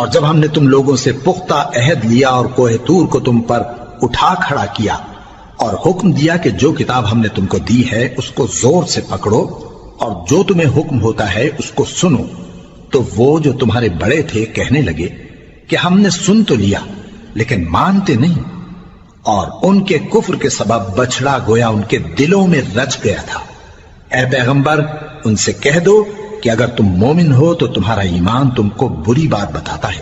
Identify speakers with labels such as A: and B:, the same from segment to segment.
A: اور جب ہم نے تم لوگوں سے پختہ عہد لیا اور کوہ طور کو تم پر اٹھا کھڑا کیا اور حکم دیا کہ جو کتاب ہم نے تم کو دی ہے اس کو زور سے پکڑو اور جو تمہیں حکم ہوتا ہے اس کو سنو، تو وہ جو تمہارے بڑے تھے کہنے لگے کہ ہم نے سن تو لیا لیکن مانتے نہیں، اور ان کے کفر کے سبب بچڑا گویا ان کے دلوں میں رچ گیا تھا۔ اے پیغمبر ان سے کہہ دو کہ اگر تم مومن ہو تو تمہارا ایمان تم کو بری بات بتاتا ہے۔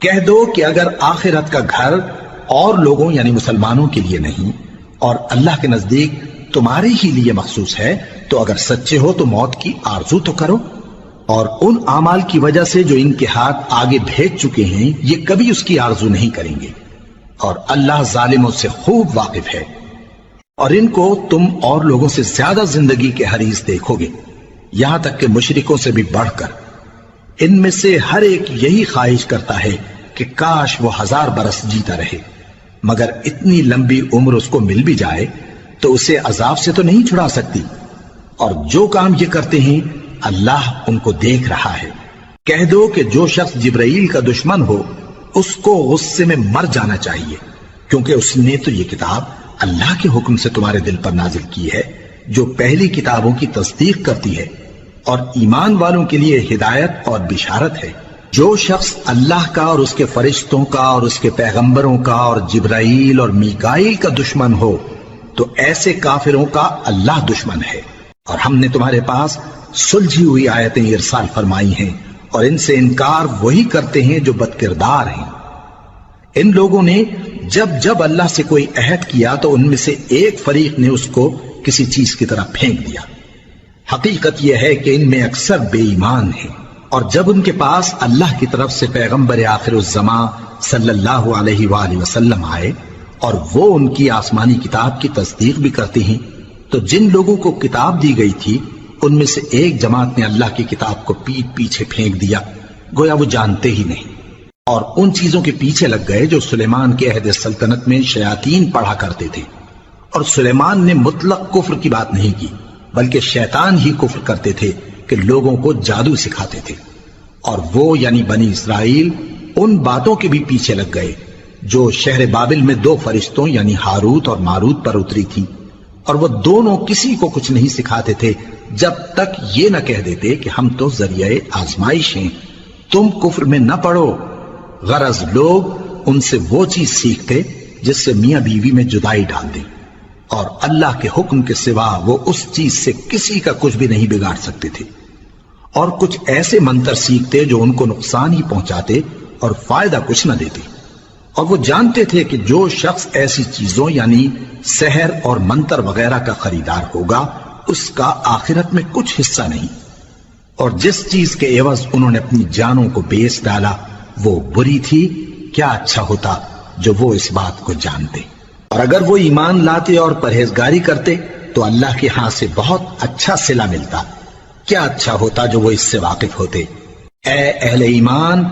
A: کہہ دو کہ اگر آخرت کا گھر اور لوگوں یعنی مسلمانوں کے لیے نہیں اور اللہ کے نزدیک تمہارے ہی لیے مخصوص ہے تو اگر سچے ہو تو موت کی آرزو تو کرو، اور ان اعمال کی وجہ سے جو ان کے ہاتھ آگے بھیج چکے ہیں یہ کبھی اس کی آرزو نہیں کریں گے، اور اللہ ظالموں سے خوب واقف ہے۔ اور ان کو تم اور لوگوں سے زیادہ زندگی کے حریص دیکھو گے، یہاں تک کہ مشرکوں سے بھی بڑھ کر۔ ان میں سے ہر ایک یہی خواہش کرتا ہے کہ کاش وہ 1000 برس جیتا رہے، مگر اتنی لمبی عمر اس کو مل بھی جائے تو اسے عذاب سے تو نہیں چھڑا سکتی، اور جو کام یہ کرتے ہیں اللہ ان کو دیکھ رہا ہے۔ کہہ دو کہ جو شخص جبرائیل کا دشمن ہو اس کو غصے میں مر جانا چاہیے، کیونکہ اس نے تو یہ کتاب اللہ کے حکم سے تمہارے دل پر نازل کی ہے جو پہلی کتابوں کی تصدیق کرتی ہے، اور ایمان والوں کے لیے ہدایت اور بشارت ہے۔ جو شخص اللہ کا اور اس کے فرشتوں کا اور اس کے پیغمبروں کا اور جبرائیل اور میکائیل کا دشمن ہو تو ایسے کافروں کا اللہ دشمن ہے۔ اور ہم نے تمہارے پاس سلجھی ہوئی آیتیں ارسال فرمائی ہیں، اور ان سے انکار وہی کرتے ہیں جو بد کردار ہیں۔ ان لوگوں نے جب جب اللہ سے کوئی عہد کیا تو ان میں سے ایک فریق نے اس کو کسی چیز کی طرح پھینک دیا۔ حقیقت یہ ہے کہ ان میں اکثر بے ایمان ہیں، اور جب ان کے پاس اللہ کی طرف سے پیغمبر آخر الزماں صلی اللہ علیہ وآلہ وسلم آئے اور وہ ان کی آسمانی کتاب کی تصدیق بھی کرتے ہیں، تو جن لوگوں کو کتاب دی گئی تھی ان میں سے ایک جماعت نے اللہ کی کتاب کو پیٹ پیچھے پھینک دیا، گویا وہ جانتے ہی نہیں، اور ان چیزوں کے پیچھے لگ گئے جو سلیمان کے عہد سلطنت میں شیاطین پڑھا کرتے تھے۔ اور سلیمان نے مطلق کفر کی بات نہیں کی، بلکہ شیطان ہی کفر کرتے تھے کہ لوگوں کو جادو سکھاتے تھے، اور وہ یعنی بنی اسرائیل ان باتوں کے بھی پیچھے لگ گئے جو شہر بابل میں 2 فرشتوں یعنی ہاروت اور ماروت پر اتری تھی، اور وہ دونوں کسی کو کچھ نہیں سکھاتے تھے جب تک یہ نہ کہہ دیتے کہ ہم تو ذریعہ آزمائش ہیں، تم کفر میں نہ پڑو۔ غرض لوگ ان سے وہ چیز سیکھتے جس سے میاں بیوی میں جدائی ڈال دیں، اور اللہ کے حکم کے سوا وہ اس چیز سے کسی کا کچھ بھی نہیں بگاڑ سکتے تھے، اور کچھ ایسے منتر سیکھتے جو ان کو نقصان ہی پہنچاتے اور فائدہ کچھ نہ دیتے۔ اور وہ جانتے تھے کہ جو شخص ایسی چیزوں یعنی سحر اور منتر وغیرہ کا خریدار ہوگا اس کا آخرت میں کچھ حصہ نہیں، اور جس چیز کے عوض انہوں نے اپنی جانوں کو بیچ ڈالا وہ بری تھی، کیا اچھا ہوتا جو وہ اس بات کو جانتے۔ اور اگر وہ ایمان لاتے اور پرہیزگاری کرتے تو اللہ کے ہاں سے بہت اچھا صلہ ملتا، کیا اچھا ہوتا جو وہ اس سے واقف ہوتے۔ اے اہل ایمان،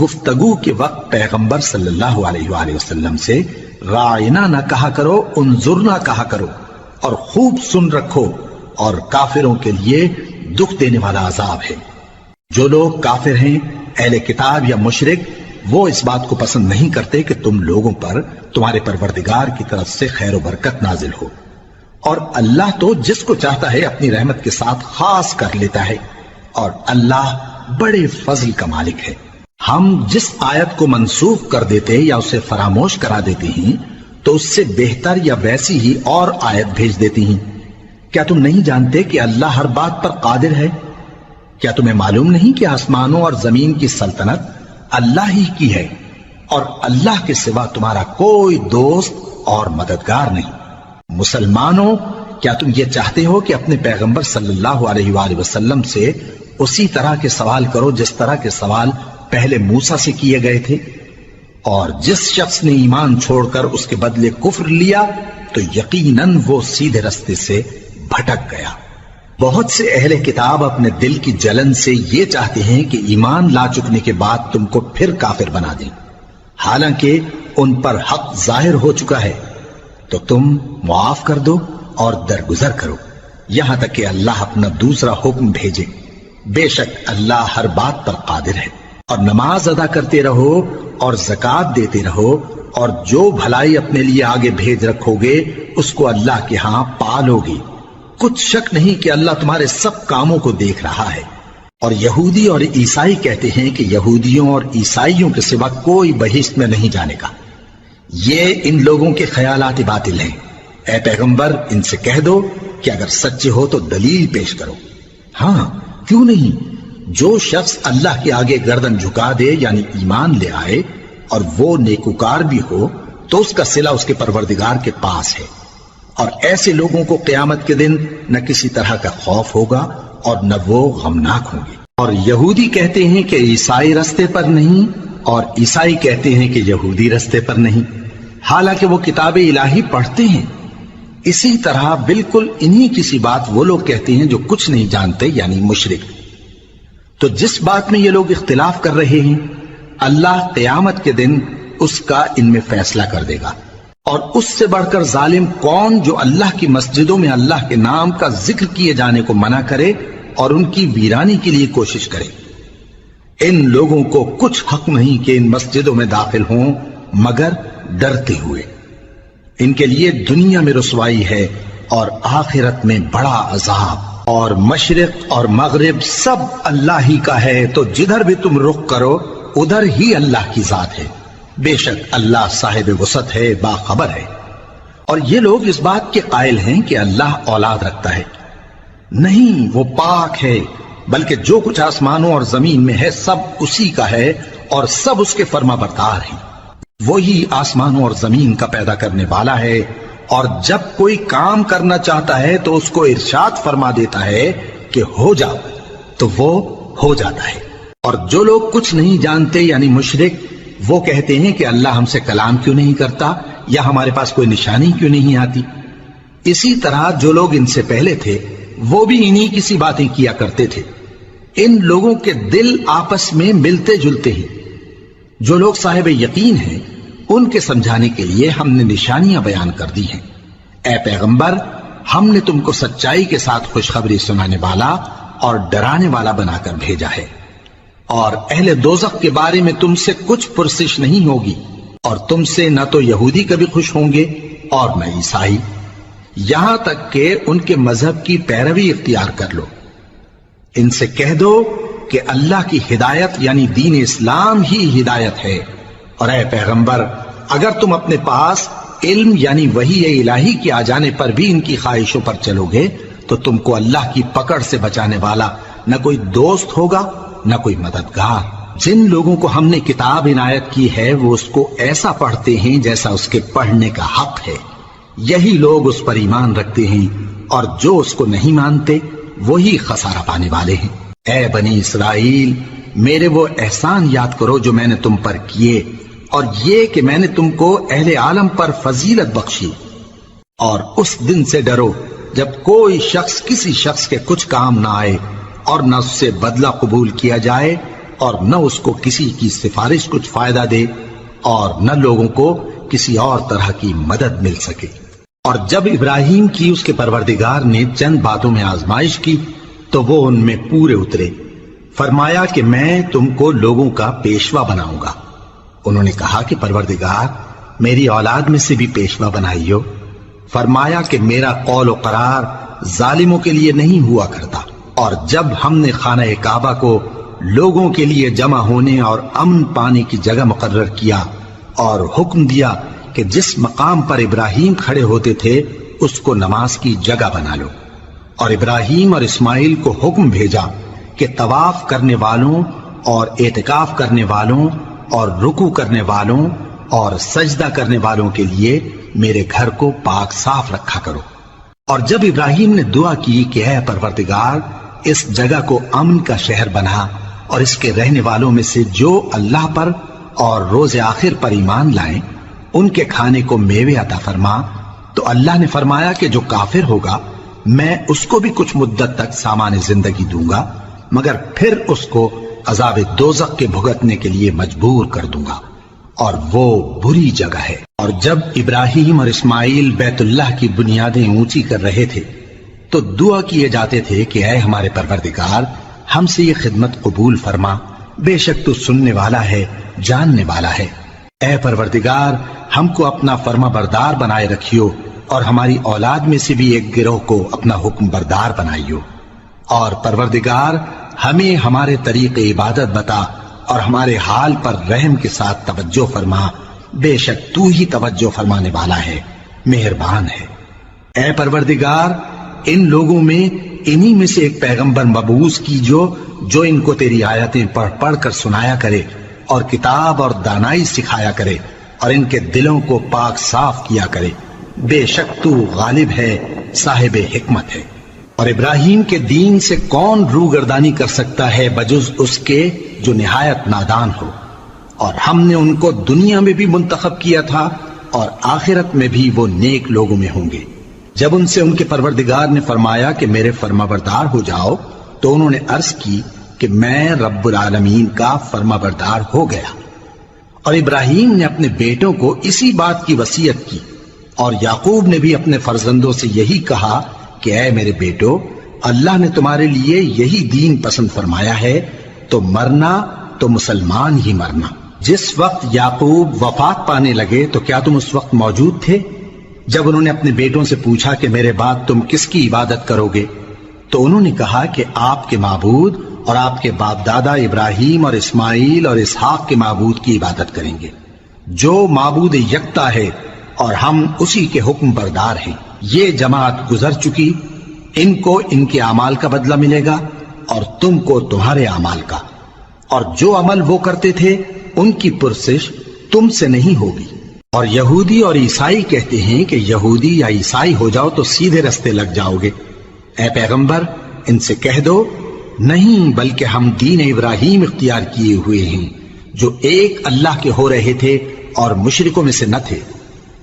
A: گفتگو کے وقت پیغمبر صلی اللہ علیہ وآلہ وسلم سے راعنا نہ کہا کرو، انظرنا کہا کرو، اور خوب سن رکھو، اور کافروں کے لیے دکھ دینے والا عذاب ہے۔ جو لوگ کافر ہیں، اہل کتاب یا مشرک، وہ اس بات کو پسند نہیں کرتے کہ تم لوگوں پر تمہارے پروردگار کی طرف سے خیر و برکت نازل ہو، اور اللہ تو جس کو چاہتا ہے اپنی رحمت کے ساتھ خاص کر لیتا ہے، اور اللہ بڑے فضل کا مالک ہے۔ ہم جس آیت کو منسوخ کر دیتے یا اسے فراموش کرا دیتے ہیں تو اس سے بہتر یا ویسی ہی اور آیت بھیج دیتی ہیں۔ کیا تم نہیں جانتے کہ اللہ ہر بات پر قادر ہے؟ کیا تمہیں معلوم نہیں کہ آسمانوں اور زمین کی سلطنت اللہ ہی کی ہے، اور اللہ کے سوا تمہارا کوئی دوست اور مددگار نہیں؟ مسلمانوں، کیا تم یہ چاہتے ہو کہ اپنے پیغمبر صلی اللہ علیہ وآلہ وسلم سے اسی طرح کے سوال کرو جس طرح کے سوال پہلے موسیٰ سے کیے گئے تھے؟ اور جس شخص نے ایمان چھوڑ کر اس کے بدلے کفر لیا تو یقیناً وہ سیدھے رستے سے بھٹک گیا۔ بہت سے اہل کتاب اپنے دل کی جلن سے یہ چاہتے ہیں کہ ایمان لا چکنے کے بعد تم کو پھر کافر بنا دیں، حالانکہ ان پر حق ظاہر ہو چکا ہے، تو تم معاف کر دو اور درگزر کرو یہاں تک کہ اللہ اپنا دوسرا حکم بھیجے۔ بے شک اللہ ہر بات پر قادر ہے۔ اور نماز ادا کرتے رہو اور زکوٰۃ دیتے رہو، اور جو بھلائی اپنے لیے آگے بھیج رکھو گے اس کو اللہ کے ہاں پالو گے۔ کچھ شک نہیں کہ اللہ تمہارے سب کاموں کو دیکھ رہا ہے۔ اور یہودی اور عیسائی کہتے ہیں کہ یہودیوں اور عیسائیوں کے سوا کوئی بہشت میں نہیں جانے کا۔ یہ ان لوگوں کے خیالات باطل ہیں۔ اے پیغمبر، ان سے کہہ دو کہ اگر سچے ہو تو دلیل پیش کرو۔ ہاں کیوں نہیں، جو شخص اللہ کے آگے گردن جھکا دے یعنی ایمان لے آئے اور وہ نیکوکار بھی ہو تو اس کا صلہ اس کے پروردگار کے پاس ہے۔ اور ایسے لوگوں کو قیامت کے دن نہ کسی طرح کا خوف ہوگا اور نہ وہ غمناک ہوں گے۔ اور یہودی کہتے ہیں کہ عیسائی رستے پر نہیں، اور عیسائی کہتے ہیں کہ یہودی رستے پر نہیں، حالانکہ وہ کتاب الہی پڑھتے ہیں۔ اسی طرح بالکل انہی کسی بات وہ لوگ کہتے ہیں جو کچھ نہیں جانتے یعنی مشرک۔ تو جس بات میں یہ لوگ اختلاف کر رہے ہیں اللہ قیامت کے دن اس کا ان میں فیصلہ کر دے گا۔ اور اس سے بڑھ کر ظالم کون جو اللہ کی مسجدوں میں اللہ کے نام کا ذکر کیے جانے کو منع کرے اور ان کی ویرانی کے لیے کوشش کرے۔ ان لوگوں کو کچھ حق نہیں کہ ان مسجدوں میں داخل ہوں مگر ڈرتے ہوئے۔ ان کے لیے دنیا میں رسوائی ہے اور آخرت میں بڑا عذاب۔ اور مشرق اور مغرب سب اللہ ہی کا ہے، تو جدھر بھی تم رخ کرو ادھر ہی اللہ کی ذات ہے۔ بے شک اللہ صاحب وسعت ہے، باخبر ہے۔ اور یہ لوگ اس بات کے قائل ہیں کہ اللہ اولاد رکھتا ہے۔ نہیں، وہ پاک ہے، بلکہ جو کچھ آسمانوں اور زمین میں ہے سب اسی کا ہے اور سب اس کے فرما بردار ہیں۔ وہی آسمانوں اور زمین کا پیدا کرنے والا ہے، اور جب کوئی کام کرنا چاہتا ہے تو اس کو ارشاد فرما دیتا ہے کہ ہو جا، تو وہ ہو جاتا ہے۔ اور جو لوگ کچھ نہیں جانتے یعنی مشرک، وہ کہتے ہیں کہ اللہ ہم سے کلام کیوں نہیں کرتا یا ہمارے پاس کوئی نشانی کیوں نہیں آتی۔ اسی طرح جو لوگ ان سے پہلے تھے وہ بھی انہی کسی باتیں کیا کرتے تھے۔ ان لوگوں کے دل آپس میں ملتے جلتے ہیں۔ جو لوگ صاحب یقین ہیں ان کے سمجھانے کے لیے ہم نے نشانیاں بیان کر دی ہیں۔ اے پیغمبر، ہم نے تم کو سچائی کے ساتھ خوشخبری سنانے والا اور ڈرانے والا بنا کر بھیجا ہے۔ اور اہل دوزخ کے بارے میں تم سے کچھ پرسش نہیں ہوگی، اور تم سے نہ تو یہودی کبھی خوش ہوں گے اور نہ عیسائی، یہاں تک کہ ان کے مذہب کی پیروی اختیار کر لو۔ ان سے کہہ دو کہ اللہ کی ہدایت یعنی دین اسلام ہی ہدایت ہے۔ اور اے پیغمبر، اگر تم اپنے پاس علم یعنی وحی الہی کے آ جانے پر بھی ان کی خواہشوں پر چلو گے تو تم کو اللہ کی پکڑ سے بچانے والا نہ کوئی دوست ہوگا نہ کوئی مددگار۔ جن لوگوں کو ہم نے کتاب عنایت کی ہے وہ اس کو ایسا پڑھتے ہیں جیسا اس کے پڑھنے کا حق ہے، یہی لوگ اس پر ایمان رکھتے ہیں، اور جو اس کو نہیں مانتے وہی خسارہ پانے والے ہیں۔ اے بنی اسرائیل، میرے وہ احسان یاد کرو جو میں نے تم پر کیے، اور یہ کہ میں نے تم کو اہل عالم پر فضیلت بخشی۔ اور اس دن سے ڈرو جب کوئی شخص کسی شخص کے کچھ کام نہ آئے اور نہ اس سے بدلہ قبول کیا جائے، اور نہ اس کو کسی کی سفارش کچھ فائدہ دے، اور نہ لوگوں کو کسی اور طرح کی مدد مل سکے۔ اور جب ابراہیم کی اس کے پروردگار نے چند باتوں میں آزمائش کی تو وہ ان میں پورے اترے۔ فرمایا کہ میں تم کو لوگوں کا پیشوا بناؤں گا۔ انہوں نے کہا کہ پروردگار، میری اولاد میں سے بھی پیشوا بنائیو۔ فرمایا کہ میرا قول و قرار ظالموں کے لیے نہیں ہوا کرتا۔ اور جب ہم نے خانہ کعبہ کو لوگوں کے لیے جمع ہونے اور امن پانے کی جگہ مقرر کیا اور حکم دیا کہ جس مقام پر ابراہیم کھڑے ہوتے تھے اس کو نماز کی جگہ بنا لو، اور ابراہیم اور اسماعیل کو حکم بھیجا کہ طواف کرنے والوں اور اعتکاف کرنے والوں اور رکوع کرنے والوں اور سجدہ کرنے والوں کے لیے میرے گھر کو پاک صاف رکھا کرو۔ اور جب ابراہیم نے دعا کی کہ اے پروردگار، اس جگہ کو امن کا شہر بنا، اور اس کے رہنے والوں میں سے جو اللہ پر اور روز آخر پر ایمان لائیں ان کے کھانے کو میوے عطا فرما، تو اللہ نے فرمایا کہ جو کافر ہوگا میں اس کو بھی کچھ مدت تک سامان زندگی دوں گا، مگر پھر اس کو عذاب دوزخ کے بھگتنے کے لیے مجبور کر دوں گا، اور وہ بری جگہ ہے۔ اور جب ابراہیم اور اسماعیل بیت اللہ کی بنیادیں اونچی کر رہے تھے تو دعا کیے جاتے تھے کہ اے ہمارے پروردگار، ہم سے یہ خدمت قبول فرما بے شک تو سننے والا ہے، جاننے والا ہے۔ اے پروردگار، ہم کو اپنا فرما بردار بنائے رکھیو، اور ہماری اولاد میں سے بھی ایک گروہ کو اپنا حکم بردار بنائیو۔ اور پروردگار، ہمیں ہمارے طریق عبادت بتا اور ہمارے حال پر رحم کے ساتھ توجہ فرما، بے شک تو ہی توجہ فرمانے والا ہے، مہربان ہے۔ اے پروردگار، ان لوگوں میں انہی میں سے ایک پیغمبر مبعوث کیجو جو ان کو تیری آیتیں پڑھ پڑھ کر سنایا کرے اور کتاب اور دانائی سکھایا کرے اور ان کے دلوں کو پاک صاف کیا کرے، بے شک تو غالب ہے، صاحب حکمت ہے۔ اور ابراہیم کے دین سے کون روگردانی کر سکتا ہے بجز اس کے جو نہایت نادان ہو؟ اور ہم نے ان کو دنیا میں بھی منتخب کیا تھا اور آخرت میں بھی وہ نیک لوگوں میں ہوں گے۔ جب ان سے ان کے پروردگار نے فرمایا کہ میرے فرما بردار ہو جاؤ، تو انہوں نے عرض کی کہ میں رب العالمین کا فرما بردار ہو گیا۔ اور ابراہیم نے اپنے بیٹوں کو اسی بات کی وصیت کی، اور یعقوب نے بھی اپنے فرزندوں سے یہی کہا کہ اے میرے بیٹو، اللہ نے تمہارے لیے یہی دین پسند فرمایا ہے، تو مرنا تو مسلمان ہی مرنا۔ جس وقت یعقوب وفات پانے لگے تو کیا تم اس وقت موجود تھے جب انہوں نے اپنے بیٹوں سے پوچھا کہ میرے بعد تم کس کی عبادت کرو گے؟ تو انہوں نے کہا کہ آپ کے معبود اور آپ کے باپ دادا ابراہیم اور اسماعیل اور اسحاق کے معبود کی عبادت کریں گے، جو معبود یکتا ہے اور ہم اسی کے حکم بردار ہیں۔ یہ جماعت گزر چکی، ان کو ان کے اعمال کا بدلہ ملے گا اور تم کو تمہارے اعمال کا، اور جو عمل وہ کرتے تھے ان کی پرسش تم سے نہیں ہوگی۔ اور یہودی اور عیسائی کہتے ہیں کہ یہودی یا عیسائی ہو جاؤ تو سیدھے رستے لگ جاؤ گے۔ اے پیغمبر، ان سے کہہ دو نہیں، بلکہ ہم دین ابراہیم اختیار کیے ہوئے ہیں جو ایک اللہ کے ہو رہے تھے اور مشرکوں میں سے نہ تھے۔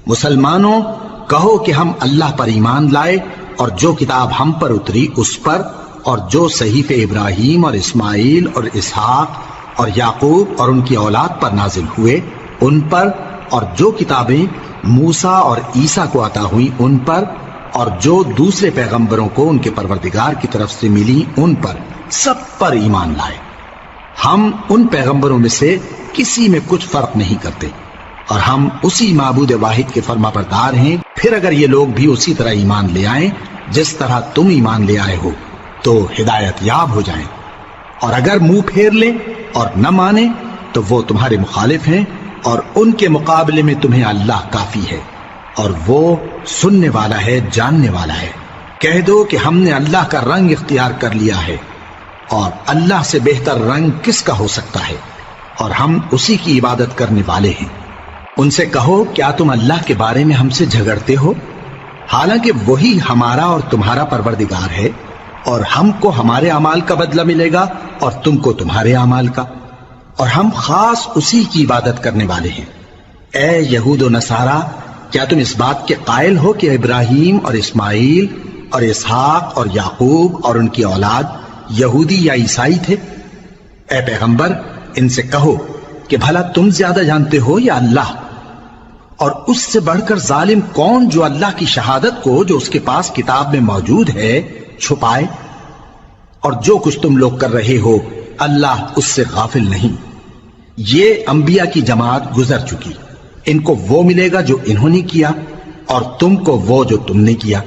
A: مسلمانوں، کہو کہ ہم اللہ پر ایمان لائے اور جو کتاب ہم پر اتری اس پر، اور جو صحیفے ابراہیم اور اسماعیل اور اسحاق اور یعقوب اور ان کی اولاد پر نازل ہوئے ان پر، اور جو کتابیں موسیٰ اور عیسیٰ کو عطا ہوئی ان پر، اور جو دوسرے پیغمبروں کو ان کے پروردگار کی طرف سے ملی ان پر، سب پر ایمان لائے۔ ہم ان پیغمبروں میں سے کسی میں کچھ فرق نہیں کرتے، اور ہم اسی معبود واحد کے فرما بردار ہیں۔ پھر اگر یہ لوگ بھی اسی طرح ایمان لے آئیں جس طرح تم ایمان لے آئے ہو تو ہدایت یاب ہو جائیں، اور اگر منہ پھیر لیں اور نہ مانیں تو وہ تمہارے مخالف ہیں، اور ان کے مقابلے میں تمہیں اللہ کافی ہے، اور وہ سننے والا ہے، جاننے والا ہے۔ کہہ دو کہ ہم نے اللہ کا رنگ اختیار کر لیا ہے، اور اللہ سے بہتر رنگ کس کا ہو سکتا ہے، اور ہم اسی کی عبادت کرنے والے ہیں۔ ان سے کہو کیا تم اللہ کے بارے میں ہم سے جھگڑتے ہو، حالانکہ وہی ہمارا اور تمہارا پروردگار ہے، اور ہم کو ہمارے اعمال کا بدلہ ملے گا اور تم کو تمہارے اعمال کا، اور ہم خاص اسی کی عبادت کرنے والے ہیں۔ اے یہود و نصارا، کیا تم اس بات کے قائل ہو کہ ابراہیم اور اسماعیل اور اسحاق اور یعقوب اور ان کی اولاد یہودی یا عیسائی تھے؟ اے پیغمبر، ان سے کہو کہ بھلا تم زیادہ جانتے ہو یا اللہ؟ اور اس سے بڑھ کر ظالم کون جو اللہ کی شہادت کو جو اس کے پاس کتاب میں موجود ہے چھپائے؟ اور جو کچھ تم لوگ کر رہے ہو اللہ اس سے غافل نہیں۔ یہ انبیاء کی جماعت گزر چکی، ان کو وہ ملے گا جو انہوں نے کیا، اور تم کو وہ جو تم نے کیا،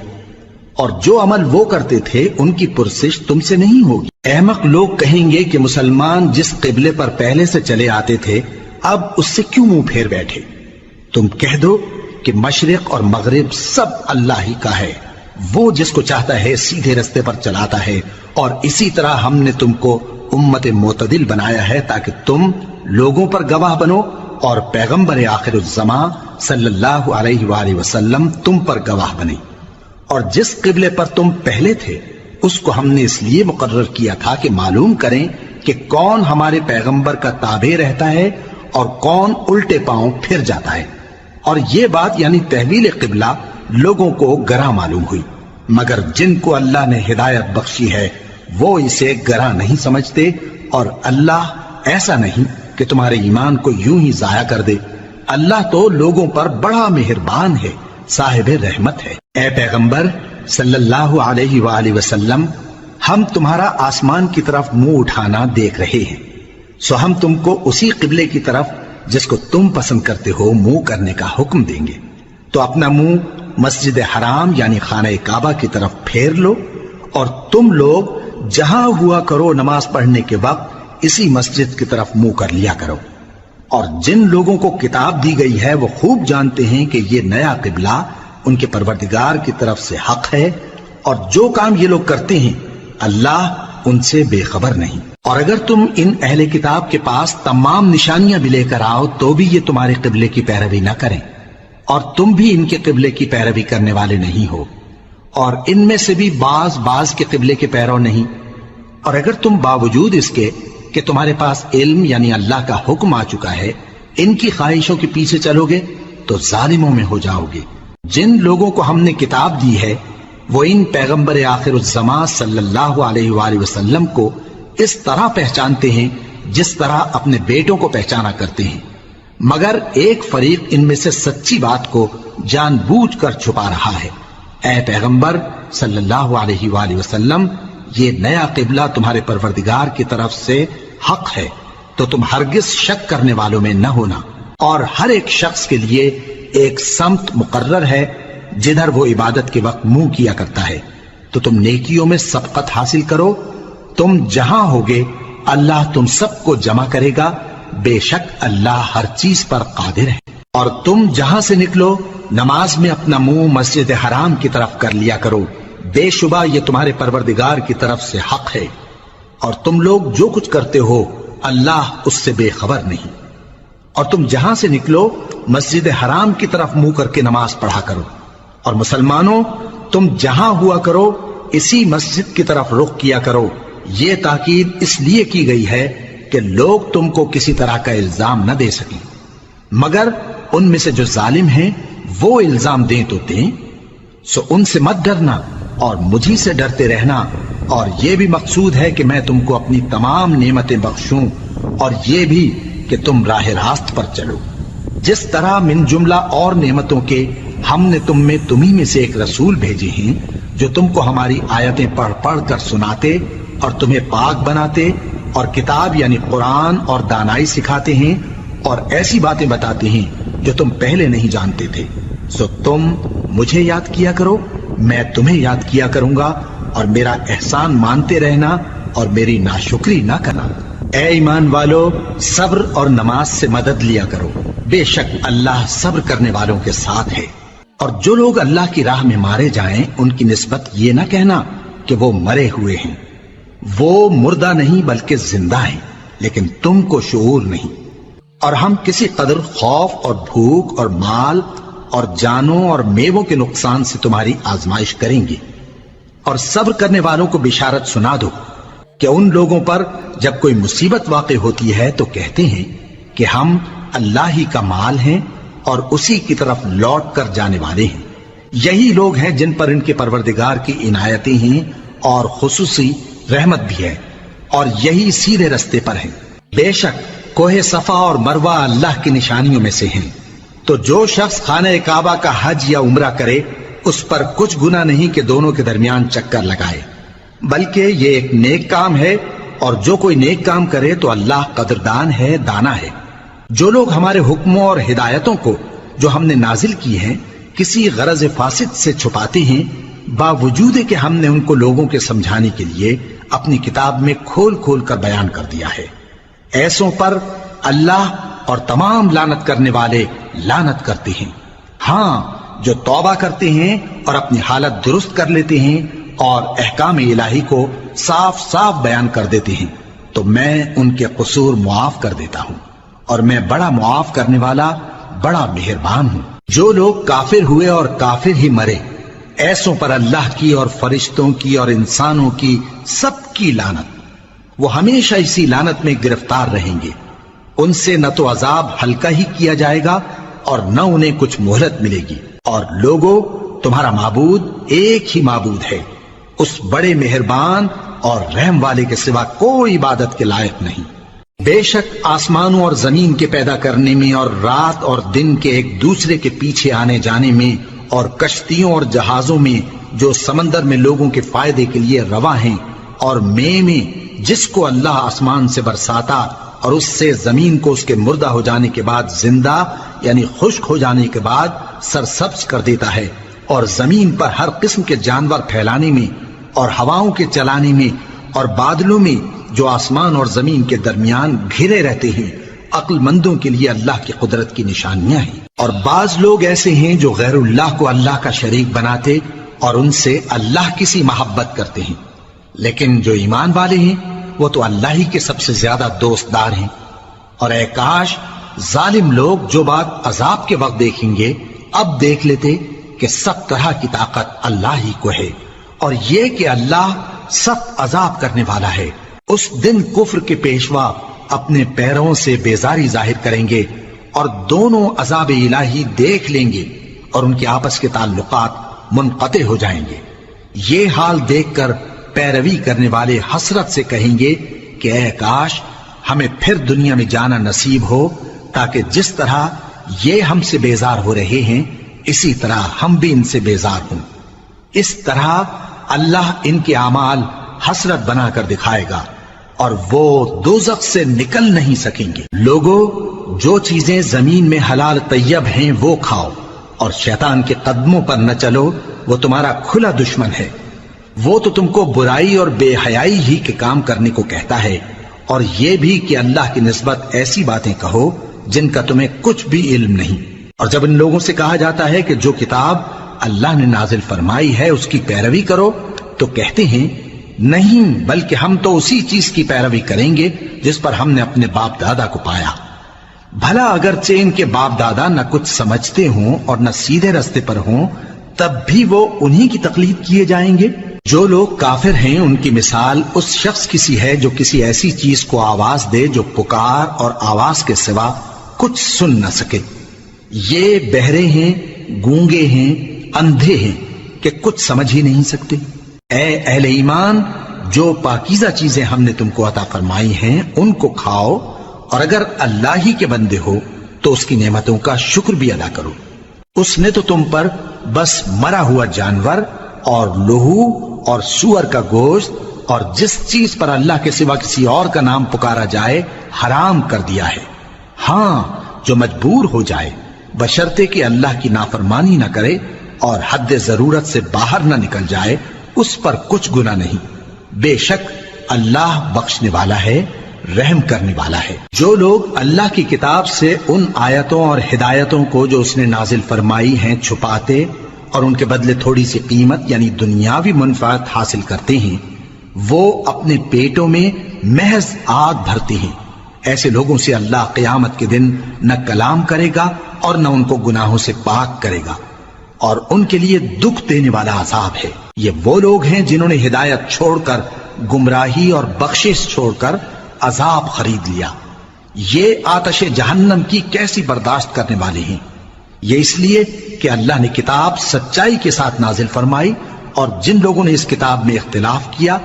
A: اور جو عمل وہ کرتے تھے ان کی پرسش تم سے نہیں ہوگی۔ احمق لوگ کہیں گے کہ مسلمان جس قبلے پر پہلے سے چلے آتے تھے اب اس سے کیوں منہ پھیر بیٹھے؟ تم کہہ دو کہ مشرق اور مغرب سب اللہ ہی کا ہے، وہ جس کو چاہتا ہے سیدھے رستے پر چلاتا ہے، اور اسی طرح ہم نے تم کو امت معتدل بنایا ہے تاکہ تم لوگوں پر گواہ بنو، اور پیغمبر آخر الزمان صلی اللہ علیہ وآلہ وسلم تم پر گواہ بنے۔ اور جس قبلے پر تم پہلے تھے اس کو ہم نے اس لیے مقرر کیا تھا کہ معلوم کریں کہ کون ہمارے پیغمبر کا تابع رہتا ہے اور کون الٹے پاؤں پھر جاتا ہے۔ اور یہ بات یعنی تحویل قبلہ لوگوں کو گراں معلوم ہوئی، مگر جن کو اللہ نے ہدایت بخشی ہے وہ اسے گراں نہیں سمجھتے، اور اللہ ایسا نہیں کہ تمہارے ایمان کو یوں ہی ضائع کر دے۔ اللہ تو لوگوں پر بڑا مہربان ہے، صاحب رحمت ہے۔ اے پیغمبر صلی اللہ علیہ وآلہ وسلم، ہم تمہارا آسمان کی طرف منہ اٹھانا دیکھ رہے ہیں، سو ہم تم کو اسی قبلے کی طرف جس کو تم پسند کرتے ہو منہ کرنے کا حکم دیں گے، تو اپنا منہ مسجد حرام یعنی خانہ کعبہ کی طرف پھیر لو، اور تم لوگ جہاں ہوا کرو نماز پڑھنے کے وقت اسی مسجد کی طرف منہ کر لیا کرو۔ اور جن لوگوں کو کتاب دی گئی ہے وہ خوب جانتے ہیں کہ یہ نیا قبلہ ان کے پروردگار کی طرف سے حق ہے، اور جو کام یہ لوگ کرتے ہیں اللہ ان سے بے خبر نہیں۔ اور اگر تم ان اہل کتاب کے پاس تمام نشانیاں بھی لے کر آؤ تو بھی یہ تمہارے قبلے کی پیروی نہ کریں، اور تم بھی ان کے قبلے کی پیروی کرنے والے نہیں ہو، اور ان میں سے بھی بعض کے قبلے کے پیرو نہیں۔ اور اگر تم باوجود اس کے کہ تمہارے پاس علم یعنی اللہ کا حکم آ چکا ہے ان کی خواہشوں کے پیچھے چلو گے تو ظالموں میں ہو جاؤ گے۔ جن لوگوں کو ہم نے کتاب دی ہے وہ ان پیغمبر آخر الزمان صلی اللہ علیہ وآلہ وسلم کو اس طرح پہچانتے ہیں جس طرح اپنے بیٹوں کو پہچانا کرتے ہیں، مگر ایک فریق ان میں سے سچی بات کو جان بوجھ کر چھپا رہا ہے۔ اے پیغمبر صلی اللہ علیہ وآلہ وسلم، یہ نیا قبلہ تمہارے پروردگار کی طرف سے حق ہے، تو تم ہرگز شک کرنے والوں میں نہ ہونا، اور ہر ایک شخص کے لیے ایک سمت مقرر ہے جدھر وہ عبادت کے وقت منہ کیا کرتا ہے، تو تم نیکیوں میں سبقت حاصل کرو۔ تم جہاں ہوگے اللہ تم سب کو جمع کرے گا، بے شک اللہ ہر چیز پر قادر ہے۔ اور تم جہاں سے نکلو نماز میں اپنا منہ مسجد حرام کی طرف کر لیا کرو، بے شبہ یہ تمہارے پروردگار کی طرف سے حق ہے، اور تم لوگ جو کچھ کرتے ہو اللہ اس سے بے خبر نہیں۔ اور تم جہاں سے نکلو مسجد حرام کی طرف منہ کر کے نماز پڑھا کرو، اور مسلمانوں تم جہاں ہوا کرو اسی مسجد کی طرف رخ کیا کرو۔ یہ تاکید اس لیے کی گئی ہے کہ لوگ تم کو کسی طرح کا الزام نہ دے سکیں، مگر ان میں سے جو ظالم ہیں وہ الزام دیں تو دیں، سو ان سے مت ڈرنا اور مجھی سے ڈرتے رہنا، اور یہ بھی مقصود ہے کہ میں تم کو اپنی تمام نعمتیں بخشوں، اور یہ بھی کہ تم راہ راست پر چلو۔ جس طرح من جملہ اور نعمتوں کے ہم نے تمہیں میں سے ایک رسول بھیجے ہیں جو تم کو ہماری آیتیں پڑھ پڑھ کر سناتے اور تمہیں پاک بناتے، اور کتاب یعنی قرآن اور دانائی سکھاتے ہیں، اور ایسی باتیں بتاتے ہیں جو تم پہلے نہیں جانتے تھے۔ سو تم مجھے یاد کیا کرو، میں تمہیں یاد کیا کروں گا، اور میرا احسان مانتے رہنا اور میری ناشکری نہ کرنا۔ اے ایمان والو، صبر اور نماز سے مدد لیا کرو، بے شک اللہ صبر کرنے والوں کے ساتھ ہے۔ اور جو لوگ اللہ کی راہ میں مارے جائیں ان کی نسبت یہ نہ کہنا کہ وہ مرے ہوئے ہیں، وہ مردہ نہیں بلکہ زندہ ہیں، لیکن تم کو شعور نہیں۔ اور ہم کسی قدر خوف اور بھوک اور مال اور جانوں اور میووں کے نقصان سے تمہاری آزمائش کریں گے، اور صبر کرنے والوں کو بشارت سنا دو کہ ان لوگوں پر جب کوئی مصیبت واقع ہوتی ہے تو کہتے ہیں کہ ہم اللہ ہی کا مال ہیں اور اسی کی طرف لوٹ کر جانے والے ہیں۔ یہی لوگ ہیں جن پر ان کے پروردگار کی عنایتیں ہیں اور خصوصی رحمت بھی ہے، اور یہی سیدھے رستے پر ہیں۔ بے شک کوہ صفا اور مروہ اللہ کی نشانیوں میں سے ہیں، تو جو شخص خانہ کعبہ کا حج یا عمرہ کرے اس پر کچھ گناہ نہیں کہ دونوں کے درمیان چکر لگائے، بلکہ یہ ایک نیک کام ہے، اور جو کوئی نیک کام کرے تو اللہ قدردان ہے، دانا ہے۔ جو لوگ ہمارے حکموں اور ہدایتوں کو جو ہم نے نازل کی ہیں کسی غرض فاسد سے چھپاتے ہیں، باوجود کہ ہم نے ان کو لوگوں کے سمجھانے کے لیے اپنی کتاب میں کھول کھول کر بیان کر دیا ہے، ایسوں پر اللہ اور تمام لعنت کرنے والے لعنت کرتے ہیں۔ ہاں، جو توبہ کرتے ہیں اور اپنی حالت درست کر لیتے ہیں اور احکام الہی کو صاف صاف بیان کر دیتے ہیں تو میں ان کے قصور معاف کر دیتا ہوں، اور میں بڑا معاف کرنے والا بڑا مہربان ہوں۔ جو لوگ کافر ہوئے اور کافر ہی مرے، ایسوں پر اللہ کی اور فرشتوں کی اور انسانوں کی سب کی لعنت، وہ ہمیشہ اسی لعنت میں گرفتار رہیں گے۔ ان سے نہ تو عذاب ہلکا ہی کیا جائے گا اور نہ انہیں کچھ مہلت ملے گی۔ اور لوگوں، تمہارا معبود ایک ہی معبود ہے، اس بڑے مہربان اور رحم والے کے سوا کوئی عبادت کے لائق نہیں۔ بے شک آسمانوں اور زمین کے پیدا کرنے میں اور رات اور دن کے ایک دوسرے کے پیچھے آنے جانے میں اور کشتیوں اور جہازوں میں جو سمندر میں لوگوں کے فائدے کے لیے رواں ہیں، اور میں جس کو اللہ آسمان سے برساتا اور اس سے زمین کو اس کے مردہ ہو جانے کے بعد زندہ یعنی خشک ہو جانے کے بعد سرسبز کر دیتا ہے، اور زمین پر ہر قسم کے جانور پھیلانے میں اور ہواؤں کے چلانے میں اور بادلوں میں جو آسمان اور زمین کے درمیان گھرے رہتے ہیں، عقل مندوں کے لیے اللہ کی قدرت کی نشانیاں ہیں۔ اور بعض لوگ ایسے ہیں جو غیر اللہ کو اللہ کا شریک بناتے اور ان سے اللہ کی سی محبت کرتے ہیں، لیکن جو ایمان والے ہیں وہ تو اللہ ہی کے سب سے زیادہ دوست دار ہیں۔ اور اے کاش ظالم لوگ جو بات عذاب کے وقت دیکھیں گے اب دیکھ لیتے کہ سب طرح کی طاقت اللہ ہی کو ہے، اور یہ کہ اللہ سخت عذاب کرنے والا ہے۔ اس دن کفر کے پیشوا اپنے پیروں سے بیزاری ظاہر کریں گے اور دونوں عذاب الہی دیکھ لیں گے اور ان کے آپس کے تعلقات منقطع ہو جائیں گے۔ یہ حال دیکھ کر پیروی کرنے والے حسرت سے کہیں گے کہ اے کاش ہمیں پھر دنیا میں جانا نصیب ہو، تاکہ جس طرح یہ ہم سے بیزار ہو رہے ہیں اسی طرح ہم بھی ان سے بیزار ہوں۔ اس طرح اللہ ان کے اعمال حسرت بنا کر دکھائے گا اور وہ دوزخ سے نکل نہیں سکیں گے۔ لوگوں، جو چیزیں زمین میں حلال طیب ہیں وہ کھاؤ، اور شیطان کے قدموں پر نہ چلو، وہ تمہارا کھلا دشمن ہے۔ وہ تو تم کو برائی اور بے حیائی ہی کے کام کرنے کو کہتا ہے، اور یہ بھی کہ اللہ کی نسبت ایسی باتیں کہو جن کا تمہیں کچھ بھی علم نہیں۔ اور جب ان لوگوں سے کہا جاتا ہے کہ جو کتاب اللہ نے نازل فرمائی ہے اس کی پیروی کرو، تو کہتے ہیں نہیں، بلکہ ہم تو اسی چیز کی پیروی کریں گے جس پر ہم نے اپنے باپ دادا کو پایا۔ بھلا اگرچہ ان کے باپ دادا نہ کچھ سمجھتے ہوں اور نہ سیدھے رستے پر ہوں، تب بھی وہ انہی کی تقلید کیے جائیں گے۔ جو لوگ کافر ہیں ان کی مثال اس شخص کی سی ہے جو کسی ایسی چیز کو آواز دے جو پکار اور آواز کے سوا کچھ سن نہ سکے۔ یہ بہرے ہیں، گونگے ہیں، اندھے ہیں کہ کچھ سمجھ ہی نہیں سکتے۔ اے اہل ایمان، جو پاکیزہ چیزیں ہم نے تم کو عطا فرمائی ہیں ان کو کھاؤ، اور اگر اللہ ہی کے بندے ہو تو اس کی نعمتوں کا شکر بھی ادا کرو۔ اس نے تو تم پر بس مرا ہوا جانور اور لہو اور سور کا گوشت اور جس چیز پر اللہ کے سوا کسی اور کا نام پکارا جائے حرام کر دیا ہے۔ ہاں، جو مجبور ہو جائے بشرطے کہ اللہ کی نافرمانی نہ کرے اور حد ضرورت سے باہر نہ نکل جائے، اس پر کچھ گناہ نہیں۔ بے شک اللہ بخشنے والا ہے، رحم کرنے والا ہے۔ جو لوگ اللہ کی کتاب سے ان آیتوں اور ہدایتوں کو جو اس نے نازل فرمائی ہیں چھپاتے اور ان کے بدلے تھوڑی سی قیمت یعنی دنیاوی منفعت حاصل کرتے ہیں، وہ اپنے پیٹوں میں محض آگ بھرتے ہیں۔ ایسے لوگوں سے اللہ قیامت کے دن نہ کلام کرے گا اور نہ ان کو گناہوں سے پاک کرے گا، اور ان کے لیے دکھ دینے والا عذاب ہے۔ یہ وہ لوگ ہیں جنہوں نے ہدایت چھوڑ کر گمراہی اور بخشش چھوڑ کر عذاب خرید لیا۔ یہ آتش جہنم کی کیسی برداشت کرنے والے ہیں۔ یہ اس لیے کہ اللہ نے کتاب سچائی کے ساتھ نازل فرمائی، اور جن لوگوں نے اس کتاب میں اختلاف کیا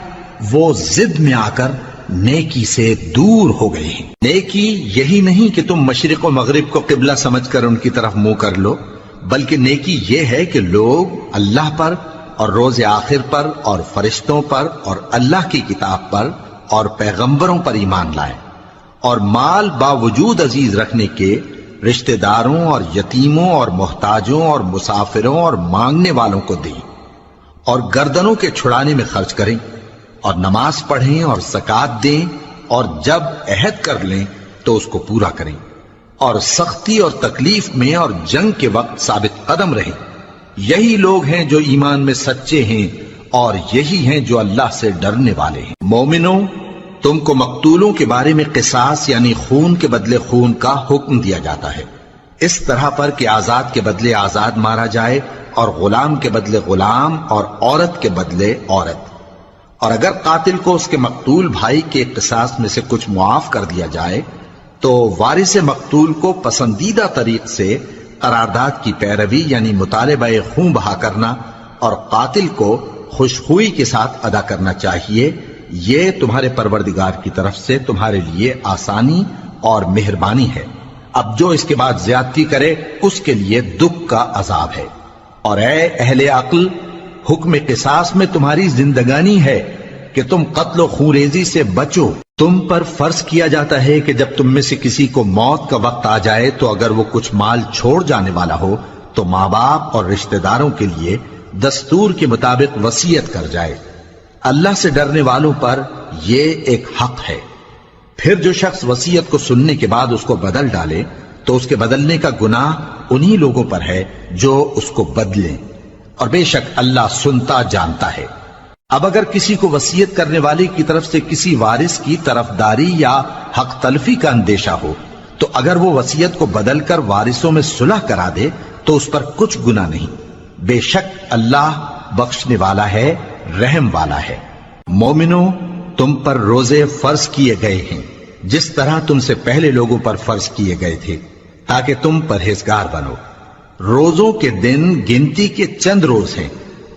A: وہ ضد میں آ کر نیکی سے دور ہو گئے ہیں۔ نیکی یہی نہیں کہ تم مشرق و مغرب کو قبلہ سمجھ کر ان کی طرف منہ کر لو، بلکہ نیکی یہ ہے کہ لوگ اللہ پر اور روز آخر پر اور فرشتوں پر اور اللہ کی کتاب پر اور پیغمبروں پر ایمان لائیں، اور مال باوجود عزیز رکھنے کے رشتہ داروں اور یتیموں اور محتاجوں اور مسافروں اور مانگنے والوں کو دیں، اور گردنوں کے چھڑانے میں خرچ کریں، اور نماز پڑھیں اور زکوٰۃ دیں، اور جب عہد کر لیں تو اس کو پورا کریں، اور سختی اور تکلیف میں اور جنگ کے وقت ثابت قدم رہیں۔ یہی لوگ ہیں جو ایمان میں سچے ہیں، اور یہی ہیں جو اللہ سے ڈرنے والے ہیں۔ مومنوں، تم کو مقتولوں کے بارے میں قصاص یعنی خون کے بدلے خون کا حکم دیا جاتا ہے، اس طرح پر کہ آزاد کے بدلے آزاد مارا جائے، اور غلام کے بدلے غلام، اور عورت کے بدلے عورت۔ اور اگر قاتل کو اس کے مقتول بھائی کے قصاص میں سے کچھ معاف کر دیا جائے تو وارث مقتول کو پسندیدہ طریق سے قرارداد کی پیروی یعنی مطالبہ خون بہا کرنا اور قاتل کو خوشخوئی کے ساتھ ادا کرنا چاہیے۔ یہ تمہارے پروردگار کی طرف سے تمہارے لیے آسانی اور مہربانی ہے۔ اب جو اس کے بعد زیادتی کرے اس کے لیے دکھ کا عذاب ہے۔ اور اے اہل عقل، حکم قصاص میں تمہاری زندگانی ہے کہ تم قتل و خونریزی سے بچو۔ تم پر فرض کیا جاتا ہے کہ جب تم میں سے کسی کو موت کا وقت آ جائے تو اگر وہ کچھ مال چھوڑ جانے والا ہو تو ماں باپ اور رشتہ داروں کے لیے دستور کے مطابق وصیت کر جائے۔ اللہ سے ڈرنے والوں پر یہ ایک حق ہے۔ پھر جو شخص وصیت کو سننے کے بعد اس کو بدل ڈالے تو اس کے بدلنے کا گناہ انہی لوگوں پر ہے جو اس کو بدلیں، اور بے شک اللہ سنتا جانتا ہے۔ اب اگر کسی کو وصیت کرنے والے کی طرف سے کسی وارث کی طرفداری یا حق تلفی کا اندیشہ ہو تو اگر وہ وصیت کو بدل کر وارثوں میں صلح کرا دے تو اس پر کچھ گناہ نہیں، بے شک اللہ بخشنے والا ہے، رحم والا ہے۔ مومنو، تم پر روزے فرض کیے گئے ہیں جس طرح تم سے پہلے لوگوں پر فرض کیے گئے تھے تاکہ تم پرہیزگار بنو۔ روزوں کے دن گنتی کے چند روز ہیں،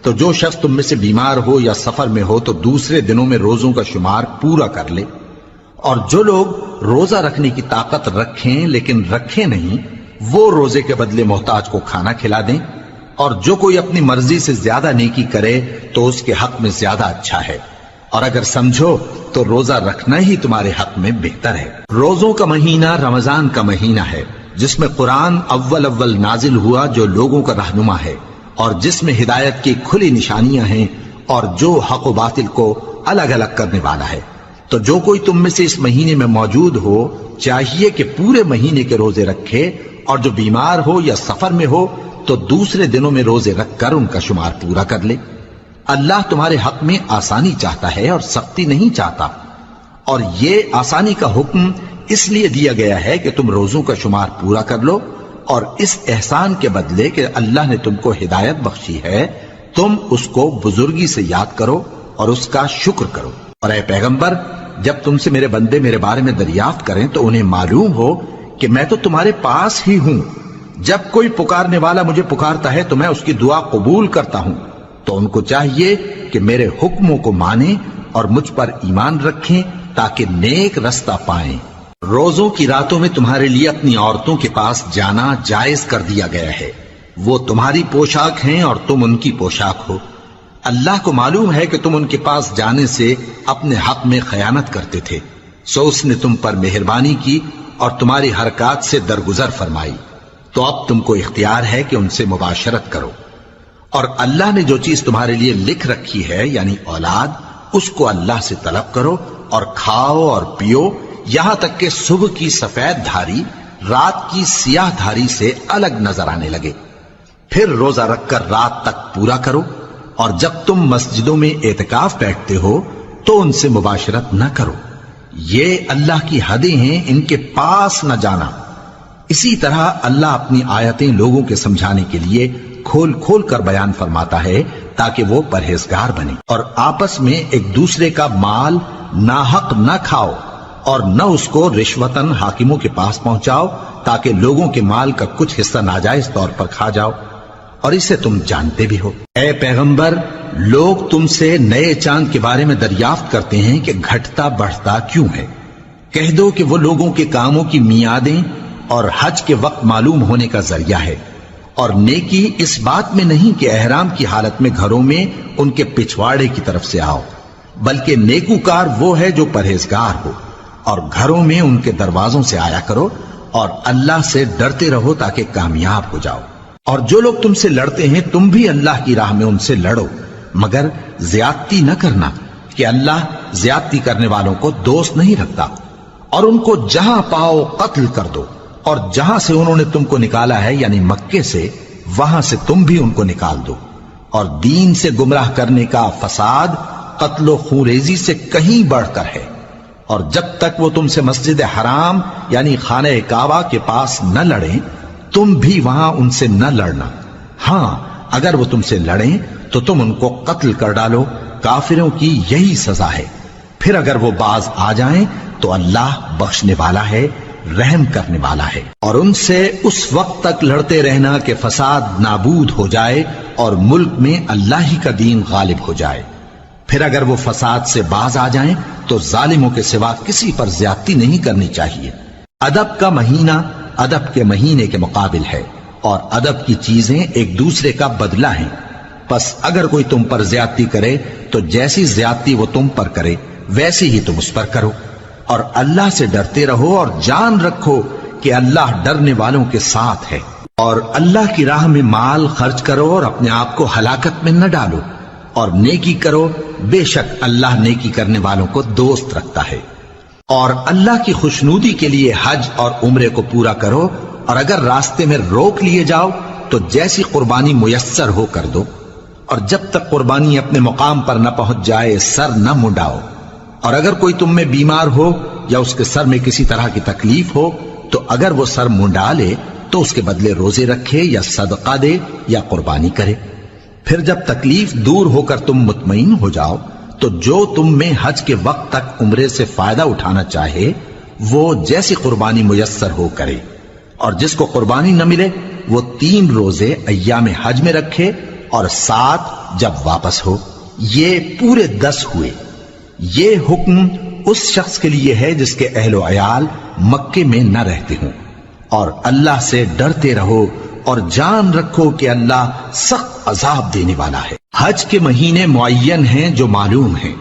A: تو جو شخص تم میں سے بیمار ہو یا سفر میں ہو تو دوسرے دنوں میں روزوں کا شمار پورا کر لے، اور جو لوگ روزہ رکھنے کی طاقت رکھیں لیکن رکھیں نہیں وہ روزے کے بدلے محتاج کو کھانا کھلا دیں، اور جو کوئی اپنی مرضی سے زیادہ نیکی کرے تو اس کے حق میں زیادہ اچھا ہے، اور اگر سمجھو تو روزہ رکھنا ہی تمہارے حق میں بہتر ہے۔ روزوں کا مہینہ رمضان کا مہینہ ہے جس میں قرآن اول نازل ہوا جو لوگوں کا رہنما ہے اور جس میں ہدایت کی کھلی نشانیاں ہیں اور جو حق و باطل کو الگ الگ کرنے والا ہے۔ تو جو کوئی تم میں سے اس مہینے میں موجود ہو چاہیے کہ پورے مہینے کے روزے رکھے، اور جو بیمار ہو یا سفر میں ہو تو دوسرے دنوں میں روزے رکھ کر ان کا شمار پورا کر لے۔ اللہ تمہارے حق میں آسانی چاہتا ہے اور سختی نہیں چاہتا، اور یہ آسانی کا حکم اس لیے دیا گیا ہے کہ تم روزوں کا شمار پورا کر لو، اور اس احسان کے بدلے کہ اللہ نے تم کو ہدایت بخشی ہے تم اس کو بزرگی سے یاد کرو اور اس کا شکر کرو۔ اور اے پیغمبر، جب تم سے میرے بندے میرے بارے میں دریافت کریں تو انہیں معلوم ہو کہ میں تو تمہارے پاس ہی ہوں، جب کوئی پکارنے والا مجھے پکارتا ہے تو میں اس کی دعا قبول کرتا ہوں، تو ان کو چاہیے کہ میرے حکموں کو مانیں اور مجھ پر ایمان رکھیں تاکہ نیک رستہ پائیں۔ روزوں کی راتوں میں تمہارے لیے اپنی عورتوں کے پاس جانا جائز کر دیا گیا ہے، وہ تمہاری پوشاک ہیں اور تم ان کی پوشاک ہو۔ اللہ کو معلوم ہے کہ تم ان کے پاس جانے سے اپنے حق میں خیانت کرتے تھے، سو اس نے تم پر مہربانی کی اور تمہاری حرکات سے درگزر فرمائی، تو اب تم کو اختیار ہے کہ ان سے مباشرت کرو، اور اللہ نے جو چیز تمہارے لیے لکھ رکھی ہے یعنی اولاد، اس کو اللہ سے طلب کرو اور کھاؤ اور پیو یہاں تک کہ صبح کی سفید دھاری رات کی سیاہ دھاری سے الگ نظر آنے لگے، پھر روزہ رکھ کر رات تک پورا کرو، اور جب تم مسجدوں میں اعتکاف بیٹھتے ہو تو ان سے مباشرت نہ کرو، یہ اللہ کی حدیں ہیں، ان کے پاس نہ جانا۔ اسی طرح اللہ اپنی آیتیں لوگوں کے سمجھانے کے لیے کھول کھول کر بیان فرماتا ہے تاکہ وہ پرہیزگار بنے، اور آپس میں ایک دوسرے کا مال ناحق نہ کھاؤ اور نہ اس کو رشوتاً حاکموں کے پاس پہنچاؤ تاکہ لوگوں کے مال کا کچھ حصہ ناجائز طور پر کھا جاؤ، اور اسے تم جانتے بھی ہو۔ اے پیغمبر، لوگ تم سے نئے چاند کے بارے میں دریافت کرتے ہیں کہ گھٹتا بڑھتا کیوں ہے، کہہ دو کہ وہ لوگوں کے کاموں کی میعادیں اور حج کے وقت معلوم ہونے کا ذریعہ ہے، اور نیکی اس بات میں نہیں کہ احرام کی حالت میں گھروں میں ان کے پچھواڑے کی طرف سے آؤ، بلکہ نیکوکار وہ ہے جو پرہیزگار ہو، اور گھروں میں ان کے دروازوں سے آیا کرو اور اللہ سے ڈرتے رہو تاکہ کامیاب ہو جاؤ۔ اور جو لوگ تم سے لڑتے ہیں تم بھی اللہ کی راہ میں ان سے لڑو، مگر زیادتی نہ کرنا کہ اللہ زیادتی کرنے والوں کو دوست نہیں رکھتا، اور ان کو جہاں پاؤ قتل کر دو، اور جہاں سے انہوں نے تم کو نکالا ہے یعنی مکے سے وہاں سے تم بھی ان کو نکال دو، اور دین سے گمراہ کرنے کا فساد قتل و خونریزی سے کہیں بڑھ کر ہے، اور جب تک وہ تم سے مسجد حرام یعنی خانہ کعبہ کے پاس نہ لڑیں تم بھی وہاں ان سے نہ لڑنا، ہاں اگر وہ تم سے لڑیں تو تم ان کو قتل کر ڈالو، کافروں کی یہی سزا ہے، پھر اگر وہ باز آ جائیں تو اللہ بخشنے والا ہے، رحم کرنے والا ہے۔ اور ان سے اس وقت تک لڑتے رہنا کہ فساد نابود ہو جائے اور ملک میں اللہ ہی کا دین غالب ہو جائے، پھر اگر وہ فساد سے باز آ جائیں تو ظالموں کے سوا کسی پر زیادتی نہیں کرنی چاہیے۔ ادب کا مہینہ ادب کے مہینے کے مقابل ہے، اور ادب کی چیزیں ایک دوسرے کا بدلہ ہیں، پس اگر کوئی تم پر زیادتی کرے تو جیسی زیادتی وہ تم پر کرے ویسی ہی تم اس پر کرو، اور اللہ سے ڈرتے رہو اور جان رکھو کہ اللہ ڈرنے والوں کے ساتھ ہے۔ اور اللہ کی راہ میں مال خرچ کرو اور اپنے آپ کو ہلاکت میں نہ ڈالو، اور نیکی کرو، بے شک اللہ نیکی کرنے والوں کو دوست رکھتا ہے۔ اور اللہ کی خوشنودی کے لیے حج اور عمرے کو پورا کرو، اور اگر راستے میں روک لیے جاؤ تو جیسی قربانی میسر ہو کر دو، اور جب تک قربانی اپنے مقام پر نہ پہنچ جائے سر نہ منڈاؤ۔ اور اگر کوئی تم میں بیمار ہو یا اس کے سر میں کسی طرح کی تکلیف ہو تو اگر وہ سر منڈا لے تو اس کے بدلے روزے رکھے یا صدقہ دے یا قربانی کرے۔ پھر جب تکلیف دور ہو کر تم مطمئن ہو جاؤ تو جو تم میں حج کے وقت تک عمرے سے فائدہ اٹھانا چاہے وہ جیسی قربانی میسر ہو کرے، اور جس کو قربانی نہ ملے وہ 3 روزے ایام حج میں رکھے اور 7 جب واپس ہو، یہ پورے 10 ہوئے۔ یہ حکم اس شخص کے لیے ہے جس کے اہل و عیال مکے میں نہ رہتے ہوں۔ اور اللہ سے ڈرتے رہو اور جان رکھو کہ اللہ سخت عذاب دینے والا ہے۔ حج کے مہینے معین ہیں جو معلوم ہیں،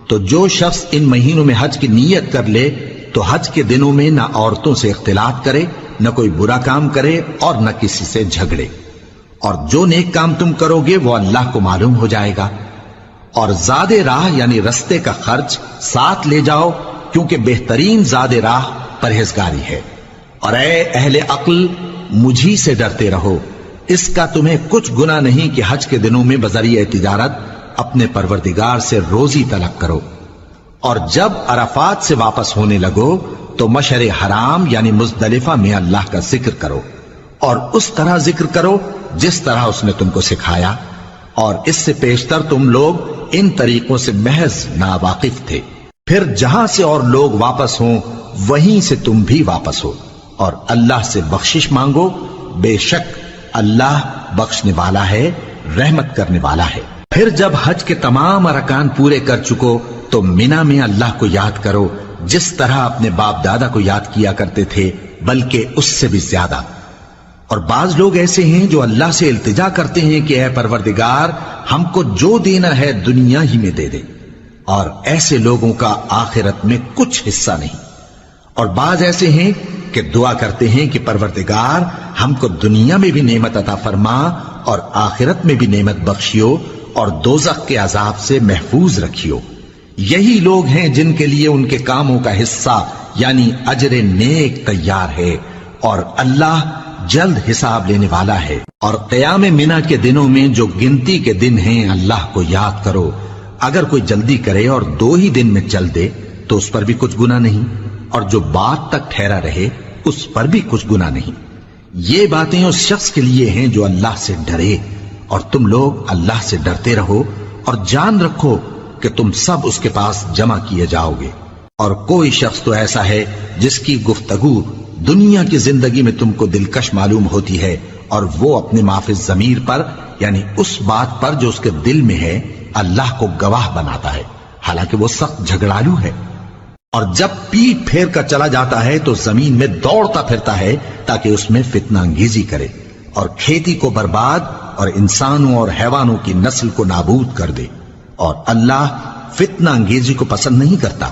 A: تو جو شخص ان مہینوں میں حج کی نیت کر لے تو حج کے دنوں میں نہ عورتوں سے اختلاط کرے، نہ کوئی برا کام کرے اور نہ کسی سے جھگڑے، اور جو نیک کام تم کرو گے وہ اللہ کو معلوم ہو جائے گا۔ اور زاد راہ یعنی رستے کا خرچ ساتھ لے جاؤ، کیونکہ بہترین زاد راہ پرہیزگاری ہے۔ اور اے اہل عقل، مجھی سے ڈرتے رہو، اس کا تمہیں کچھ گناہ نہیں کہ حج کے دنوں میں بذریعہ تجارت اپنے پروردگار سے روزی طلب کرو۔ اور جب عرفات سے واپس ہونے لگو تو مشعر حرام یعنی مزدلفہ میں اللہ کا ذکر کرو، اور اس طرح ذکر کرو جس طرح اس نے تم کو سکھایا، اور اس سے پیشتر تم لوگ ان طریقوں سے محض ناواقف تھے۔ پھر جہاں سے اور لوگ واپس ہوں وہیں سے تم بھی واپس ہو، اور اللہ سے بخشش مانگو، بے شک اللہ بخشنے والا ہے، رحمت کرنے والا ہے۔ پھر جب حج کے تمام ارکان پورے کر چکو تو مینا میں اللہ کو یاد کرو جس طرح اپنے باپ دادا کو یاد کیا کرتے تھے، بلکہ اس سے بھی زیادہ۔ اور بعض لوگ ایسے ہیں جو اللہ سے التجا کرتے ہیں کہ اے پروردگار ہم کو جو دینا ہے دنیا ہی میں دے دے، اور ایسے لوگوں کا آخرت میں کچھ حصہ نہیں۔ اور بعض ایسے ہیں کہ دعا کرتے ہیں کہ پروردگار ہم کو دنیا میں بھی نعمت عطا فرما اور آخرت میں بھی نعمت بخشیو اور دوزخ کے عذاب سے محفوظ رکھیو۔ یہی لوگ ہیں جن کے لیے ان کے کاموں کا حصہ یعنی اجر نیک تیار ہے، اور اللہ جلد حساب لینے والا ہے۔ اور قیام منا کے دنوں میں جو گنتی کے دن ہیں اللہ کو یاد کرو، اگر کوئی جلدی کرے اور 2 ہی دن میں چل دے تو اس پر بھی کچھ گناہ نہیں، اور جو بات تک ٹھہرا رہے اس پر بھی کچھ گناہ نہیں۔ یہ باتیں اس شخص کے لیے ہیں جو اللہ سے ڈرے، اور تم لوگ اللہ سے ڈرتے رہو اور جان رکھو کہ تم سب اس کے پاس جمع کیے جاؤ گے۔ اور کوئی شخص تو ایسا ہے جس کی گفتگو دنیا کی زندگی میں تم کو دلکش معلوم ہوتی ہے، اور وہ اپنے معافی ضمیر پر یعنی اس بات پر جو اس کے دل میں ہے اللہ کو گواہ بناتا ہے، حالانکہ وہ سخت جھگڑالو ہے۔ اور جب پیٹ پھیر کر چلا جاتا ہے تو زمین میں دوڑتا پھرتا ہے تاکہ اس میں فتنہ انگیزی کرے اور کھیتی کو برباد اور انسانوں اور حیوانوں کی نسل کو نابود کر دے، اور اللہ فتنہ انگیزی کو پسند نہیں کرتا۔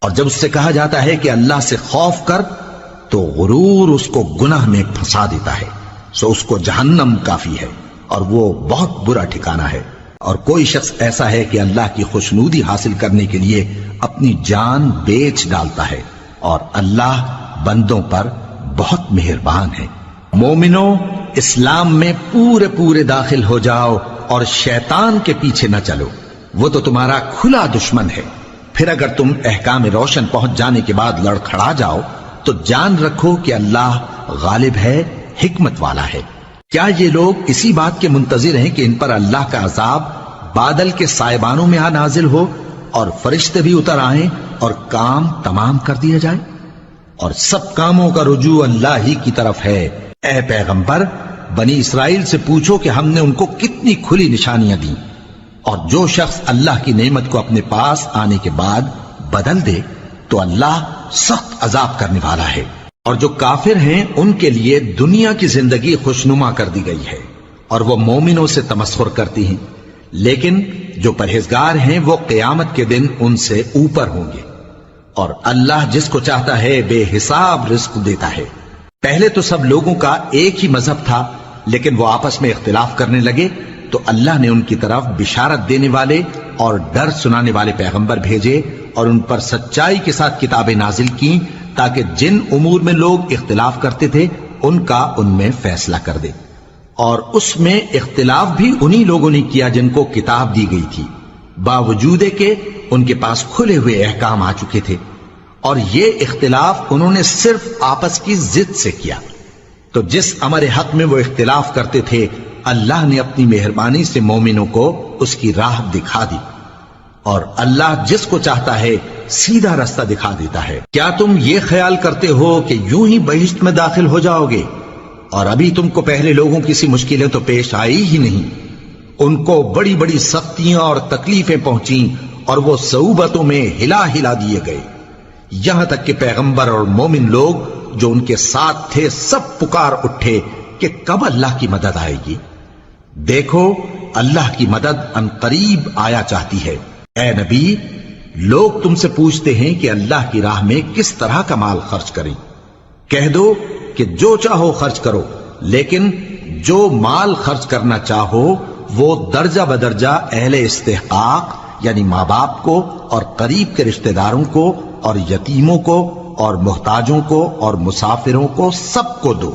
A: اور جب اس سے کہا جاتا ہے کہ اللہ سے خوف کر تو غرور اس کو گناہ میں پھنسا دیتا ہے، سو اس کو جہنم کافی ہے اور وہ بہت برا ٹھکانہ ہے۔ اور کوئی شخص ایسا ہے کہ اللہ کی خوشنودی حاصل کرنے کے لیے اپنی جان بیچ ڈالتا ہے، اور اللہ بندوں پر بہت مہربان ہے۔ مومنوں، اسلام میں پورے داخل ہو جاؤ اور شیطان کے پیچھے نہ چلو، وہ تو تمہارا کھلا دشمن ہے۔ پھر اگر تم احکام روشن پہنچ جانے کے بعد لڑکھڑا جاؤ تو جان رکھو کہ اللہ غالب ہے، حکمت والا ہے۔ کیا یہ لوگ اسی بات کے منتظر ہیں کہ ان پر اللہ کا عذاب بادل کے سائبانوں میں نازل ہو اور فرشتے بھی اتر آئیں اور کام تمام کر دیا جائے؟ اور سب کاموں کا رجوع اللہ ہی کی طرف ہے۔ اے پیغمبر، بنی اسرائیل سے پوچھو کہ ہم نے ان کو کتنی کھلی نشانیاں دیں، اور جو شخص اللہ کی نعمت کو اپنے پاس آنے کے بعد بدل دے تو اللہ سخت عذاب کرنے والا ہے۔ اور جو کافر ہیں ان کے لیے دنیا کی زندگی خوشنما کر دی گئی ہے، اور وہ مومنوں سے تمسخر کرتی ہیں، لیکن جو پرہیزگار ہیں وہ قیامت کے دن ان سے اوپر ہوں گے۔ اور اللہ جس کو چاہتا ہے بے حساب رزق دیتا ہے۔ پہلے تو سب لوگوں کا ایک ہی مذہب تھا، لیکن وہ آپس میں اختلاف کرنے لگے تو اللہ نے ان کی طرف بشارت دینے والے اور ڈر سنانے والے پیغمبر بھیجے اور ان پر سچائی کے ساتھ کتابیں نازل کی تاکہ جن امور میں لوگ اختلاف کرتے تھے ان کا ان میں فیصلہ کر دے۔ اور اس میں اختلاف بھی انہی لوگوں نے کیا جن کو کتاب دی گئی تھی، باوجود کہ ان کے پاس کھلے ہوئے احکام آ چکے تھے، اور یہ اختلاف انہوں نے صرف آپس کی ضد سے کیا۔ تو جس امر حق میں وہ اختلاف کرتے تھے اللہ نے اپنی مہربانی سے مومنوں کو اس کی راہ دکھا دی، اور اللہ جس کو چاہتا ہے سیدھا راستہ دکھا دیتا ہے۔ کیا تم یہ خیال کرتے ہو کہ یوں ہی بہشت میں داخل ہو جاؤ گے، اور ابھی تم کو پہلے لوگوں کی سی مشکلیں تو پیش آئی ہی نہیں؟ ان کو بڑی بڑی سختیاں اور تکلیفیں پہنچیں اور وہ صعوبتوں میں ہلا ہلا دیے گئے، یہاں تک کہ پیغمبر اور مومن لوگ جو ان کے ساتھ تھے سب پکار اٹھے کہ کب اللہ کی مدد آئے گی۔ دیکھو اللہ کی مدد ان قریب آیا چاہتی ہے۔ اے نبی، لوگ تم سے پوچھتے ہیں کہ اللہ کی راہ میں کس طرح کا مال خرچ کریں۔ کہہ دو کہ جو چاہو خرچ کرو، لیکن جو مال خرچ کرنا چاہو وہ درجہ بدرجہ اہل استحقاق یعنی ماں باپ کو اور قریب کے رشتہ داروں کو اور یتیموں کو اور محتاجوں کو اور مسافروں کو سب کو دو،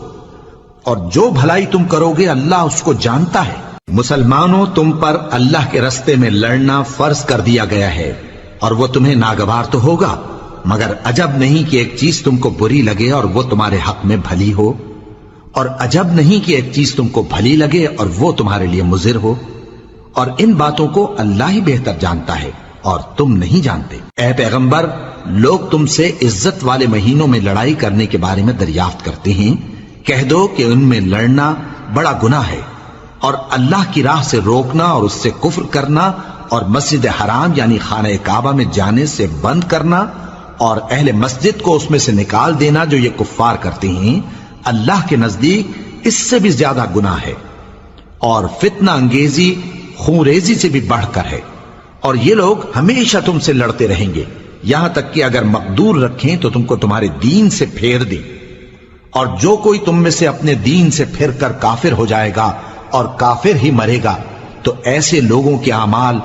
A: اور جو بھلائی تم کرو گے اللہ اس کو جانتا ہے۔ مسلمانوں، تم پر اللہ کے رستے میں لڑنا فرض کر دیا گیا ہے، اور وہ تمہیں ناگوار تو ہوگا، مگر عجب نہیں کہ ایک چیز تم کو بری لگے اور وہ تمہارے حق میں بھلی ہو، اور عجب نہیں کہ ایک چیز تم کو بھلی لگے اور وہ تمہارے لیے مضر ہو، اور ان باتوں کو اللہ ہی بہتر جانتا ہے اور تم نہیں جانتے۔ اے پیغمبر، لوگ تم سے عزت والے مہینوں میں لڑائی کرنے کے بارے میں دریافت کرتے ہیں، کہہ دو کہ ان میں لڑنا بڑا گناہ ہے، اور اللہ کی راہ سے روکنا اور اس سے کفر کرنا اور مسجد حرام یعنی خانہ کعبہ میں جانے سے بند کرنا اور اہل مسجد کو اس میں سے نکال دینا جو یہ کفار کرتے ہیں، اللہ کے نزدیک اس سے بھی زیادہ گناہ ہے، اور فتنہ انگیزی خون ریزی سے بھی بڑھ کر ہے، اور یہ لوگ ہمیشہ تم سے لڑتے رہیں گے، یہاں تک کہ اگر مقدور رکھیں تو تم کو تمہارے دین سے پھیر دیں، اور جو کوئی تم میں سے اپنے دین سے پھر کر کافر ہو جائے گا اور کافر ہی مرے گا تو ایسے لوگوں کے اعمال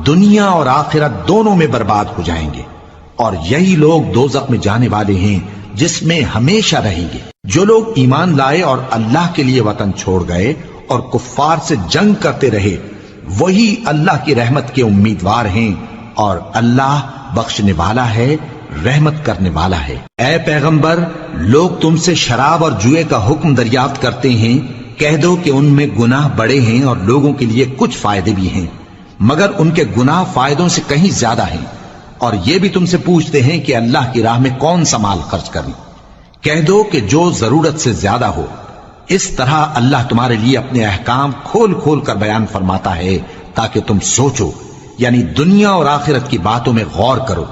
A: دنیا اور آخرت دونوں میں برباد ہو جائیں گے، اور یہی لوگ دوزخ میں جانے والے ہیں جس میں ہمیشہ رہیں گے۔ جو لوگ ایمان لائے اور اللہ کے لیے وطن چھوڑ گئے اور کفار سے جنگ کرتے رہے وہی اللہ کی رحمت کے امیدوار ہیں، اور اللہ بخشنے والا ہے، رحمت کرنے والا ہے۔ اے پیغمبر، لوگ تم سے شراب اور جوئے کا حکم دریافت کرتے ہیں، کہہ دو کہ ان میں گناہ بڑے ہیں اور لوگوں کے لیے کچھ فائدے بھی ہیں، مگر ان کے گناہ فائدوں سے کہیں زیادہ ہیں۔ اور یہ بھی تم سے پوچھتے ہیں کہ اللہ کی راہ میں کون سا مال خرچ کریں، کہہ دو کہ جو ضرورت سے زیادہ ہو۔ اس طرح اللہ تمہارے لیے اپنے احکام کھول کھول کر بیان فرماتا ہے تاکہ تم سوچو، یعنی دنیا اور آخرت کی باتوں میں غور کرو۔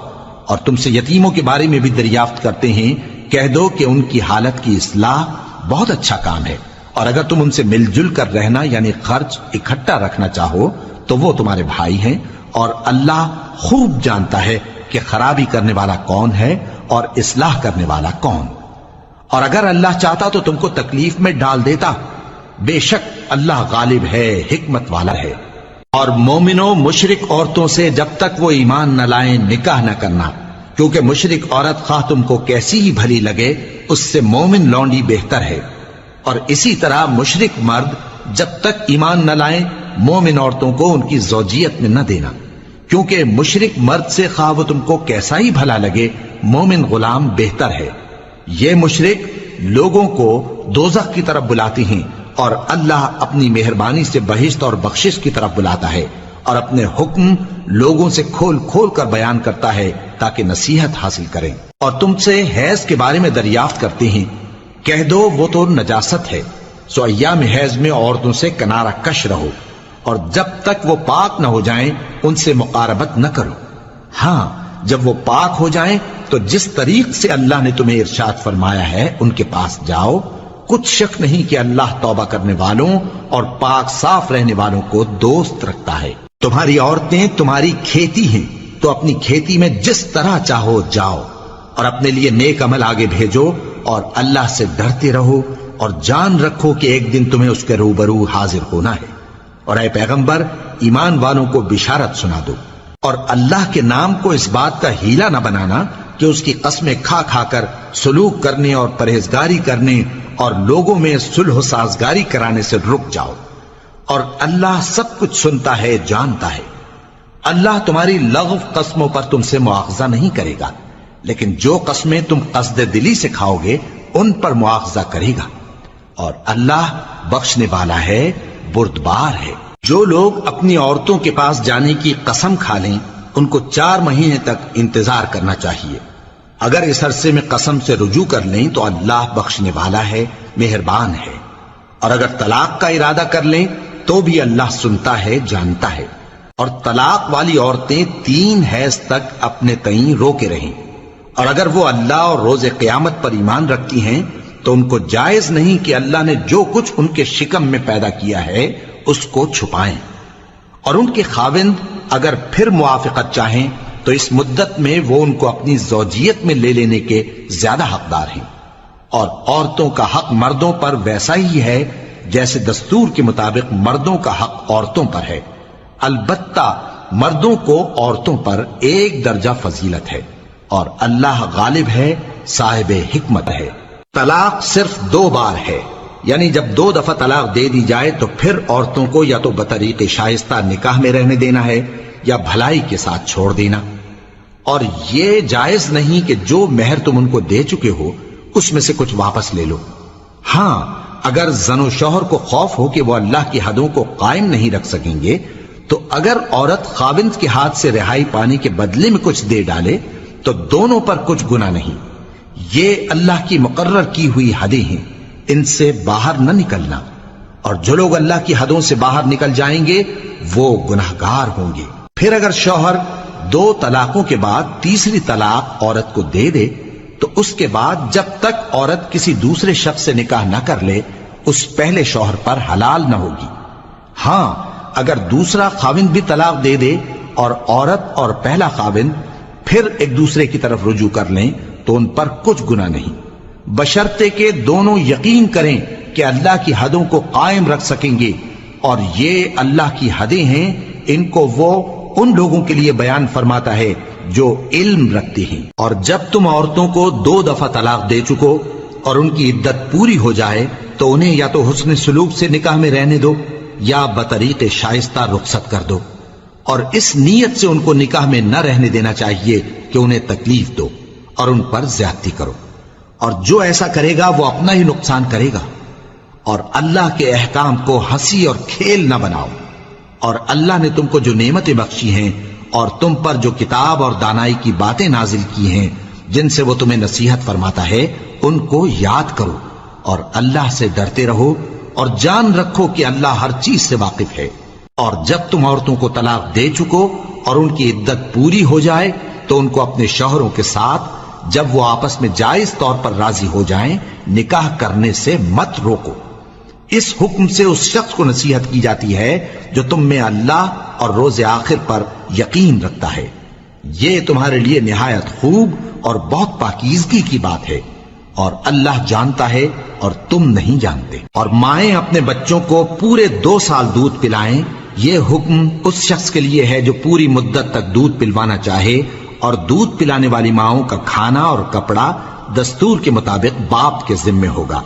A: اور تم سے یتیموں کے بارے میں بھی دریافت کرتے ہیں، کہہ دو کہ ان کی حالت کی اصلاح بہت اچھا کام ہے، اور اگر تم ان سے مل جل کر رہنا یعنی خرچ اکٹھا رکھنا چاہو تو وہ تمہارے بھائی ہیں، اور اللہ خوب جانتا ہے کہ خرابی کرنے والا کون ہے اور اصلاح کرنے والا کون۔ اور اگر اللہ چاہتا تو تم کو تکلیف میں ڈال دیتا، بے شک اللہ غالب ہے، حکمت والا ہے۔ اور مومنوں، مشرک عورتوں سے جب تک وہ ایمان نہ لائیں نکاح نہ کرنا، کیونکہ مشرک عورت خواہ تم کو کیسی ہی بھلی لگے اس سے مومن لونڈی بہتر ہے، اور اسی طرح مشرک مرد جب تک ایمان نہ لائیں مومن عورتوں کو ان کی زوجیت میں نہ دینا، کیونکہ مشرک مرد سے خواہ وہ تم کو کیسا ہی بھلا لگے مومن غلام بہتر ہے۔ یہ مشرک لوگوں کو دوزخ کی طرف بلاتے ہیں، اور اللہ اپنی مہربانی سے بہشت اور بخشش کی طرف بلاتا ہے، اور اپنے حکم لوگوں سے کھول کھول کر بیان کرتا ہے تاکہ نصیحت حاصل کریں۔ اور تم سے حیض کے بارے میں دریافت کرتے ہیں، کہہ دو وہ تو نجاست ہے، سو ایام حیض میں عورتوں سے کنارہ کش رہو، اور جب تک وہ پاک نہ ہو جائیں ان سے مقاربت نہ کرو۔ ہاں، جب وہ پاک ہو جائیں تو جس طریق سے اللہ نے تمہیں ارشاد فرمایا ہے ان کے پاس جاؤ، کچھ شک نہیں کہ اللہ توبہ کرنے والوں اور پاک صاف رہنے والوں کو دوست رکھتا ہے۔ تمہاری عورتیں تمہاری کھیتی ہیں، تو اپنی کھیتی میں جس طرح چاہو جاؤ، اور اپنے لیے نیک عمل آگے بھیجو اور اللہ سے ڈرتے رہو اور جان رکھو کہ ایک دن تمہیں اس کے روبرو حاضر ہونا ہے۔ اور اے پیغمبر ایمان والوں کو بشارت سنا دو اور اللہ کے نام کو اس بات کا ہیلا نہ بنانا کہ اس کی قسمیں کھا کھا کر سلوک کرنے اور پرہیزگاری کرنے اور لوگوں میں صلح و سازگاری کرانے سے رک جاؤ، اور اللہ سب کچھ سنتا ہے، جانتا ہے۔ اللہ تمہاری لغو قسموں پر تم سے مواخذہ نہیں کرے گا، لیکن جو قسمیں تم قصد دلی سے کھاؤ گے ان پر مواخذہ کرے گا، اور اللہ بخشنے والا ہے، بردبار ہے۔ جو لوگ اپنی عورتوں کے پاس جانے کی قسم کھا لیں ان کو 4 مہینے تک انتظار کرنا چاہیے۔ اگر اس عرصے میں قسم سے رجوع کر لیں تو اللہ بخشنے والا ہے، مہربان ہے، اور اگر طلاق کا ارادہ کر لیں تو بھی اللہ سنتا ہے، جانتا ہے۔ اور طلاق والی عورتیں 3 حیض تک اپنے تئیں روکے رہیں، اور اگر وہ اللہ اور روز قیامت پر ایمان رکھتی ہیں تو ان کو جائز نہیں کہ اللہ نے جو کچھ ان کے شکم میں پیدا کیا ہے اس کو چھپائیں، اور ان کے خاوند اگر پھر موافقت چاہیں تو اس مدت میں وہ ان کو اپنی زوجیت میں لے لینے کے زیادہ حقدار ہیں۔ اور عورتوں کا حق مردوں پر ویسا ہی ہے جیسے دستور کے مطابق مردوں کا حق عورتوں پر ہے، البتہ مردوں کو عورتوں پر 1 درجہ فضیلت ہے، اور اللہ غالب ہے، صاحب حکمت ہے۔ طلاق صرف 2 بار ہے، یعنی جب 2 دفعہ طلاق دے دی جائے تو پھر عورتوں کو یا تو بطریق شائستہ نکاح میں رہنے دینا ہے یا بھلائی کے ساتھ چھوڑ دینا، اور یہ جائز نہیں کہ جو مہر تم ان کو دے چکے ہو اس میں سے کچھ واپس لے لو۔ ہاں اگر زن و شوہر کو خوف ہو کہ وہ اللہ کی حدوں کو قائم نہیں رکھ سکیں گے تو اگر عورت خاوند کے ہاتھ سے رہائی پانے کے بدلے میں کچھ دے ڈالے تو دونوں پر کچھ گناہ نہیں۔ یہ اللہ کی مقرر کی ہوئی حدیں ہیں، ان سے باہر نہ نکلنا، اور جو لوگ اللہ کی حدوں سے باہر نکل جائیں گے وہ گناہگار ہوں گے۔ پھر اگر شوہر 2 طلاقوں کے بعد تیسری طلاق عورت کو دے دے تو اس کے بعد جب تک عورت کسی دوسرے شخص سے نکاح نہ کر لے اس پہلے شوہر پر حلال نہ ہوگی۔ ہاں اگر دوسرا خاوند بھی طلاق دے دے اور عورت اور پہلا خاوند پھر ایک دوسرے کی طرف رجوع کر لیں تو ان پر کچھ گناہ نہیں، بشرطے کہ دونوں یقین کریں کہ اللہ کی حدوں کو قائم رکھ سکیں گے، اور یہ اللہ کی حدیں ہیں، ان کو وہ ان لوگوں کے لیے بیان فرماتا ہے جو علم رکھتے ہیں۔ اور جب تم عورتوں کو 2 دفعہ طلاق دے چکو اور ان کی عدت پوری ہو جائے تو انہیں یا تو حسن سلوک سے نکاح میں رہنے دو یا بطریق شائستہ رخصت کر دو، اور اس نیت سے ان کو نکاح میں نہ رہنے دینا چاہیے کہ انہیں تکلیف دو اور ان پر زیادتی کرو، اور جو ایسا کرے گا وہ اپنا ہی نقصان کرے گا۔ اور اللہ کے احکام کو ہنسی اور کھیل نہ بناؤ، اور اللہ نے تم کو جو نعمتیں بخشی ہیں اور تم پر جو کتاب اور دانائی کی باتیں نازل کی ہیں جن سے وہ تمہیں نصیحت فرماتا ہے ان کو یاد کرو، اور اللہ سے ڈرتے رہو، اور جان رکھو کہ اللہ ہر چیز سے واقف ہے۔ اور جب تم عورتوں کو طلاق دے چکو اور ان کی عدت پوری ہو جائے تو ان کو اپنے شوہروں کے ساتھ جب وہ آپس میں جائز طور پر راضی ہو جائیں نکاح کرنے سے مت روکو۔ اس حکم سے اس شخص کو نصیحت کی جاتی ہے جو تم میں اللہ اور روز آخر پر یقین رکھتا ہے، یہ تمہارے لیے نہایت خوب اور بہت پاکیزگی کی بات ہے، اور اللہ جانتا ہے اور تم نہیں جانتے۔ اور مائیں اپنے بچوں کو پورے 2 سال دودھ پلائیں، یہ حکم اس شخص کے لیے ہے جو پوری مدت تک دودھ پلوانا چاہے، اور دودھ پلانے والی ماؤں کا کھانا اور کپڑا دستور کے مطابق باپ کے ذمے ہوگا۔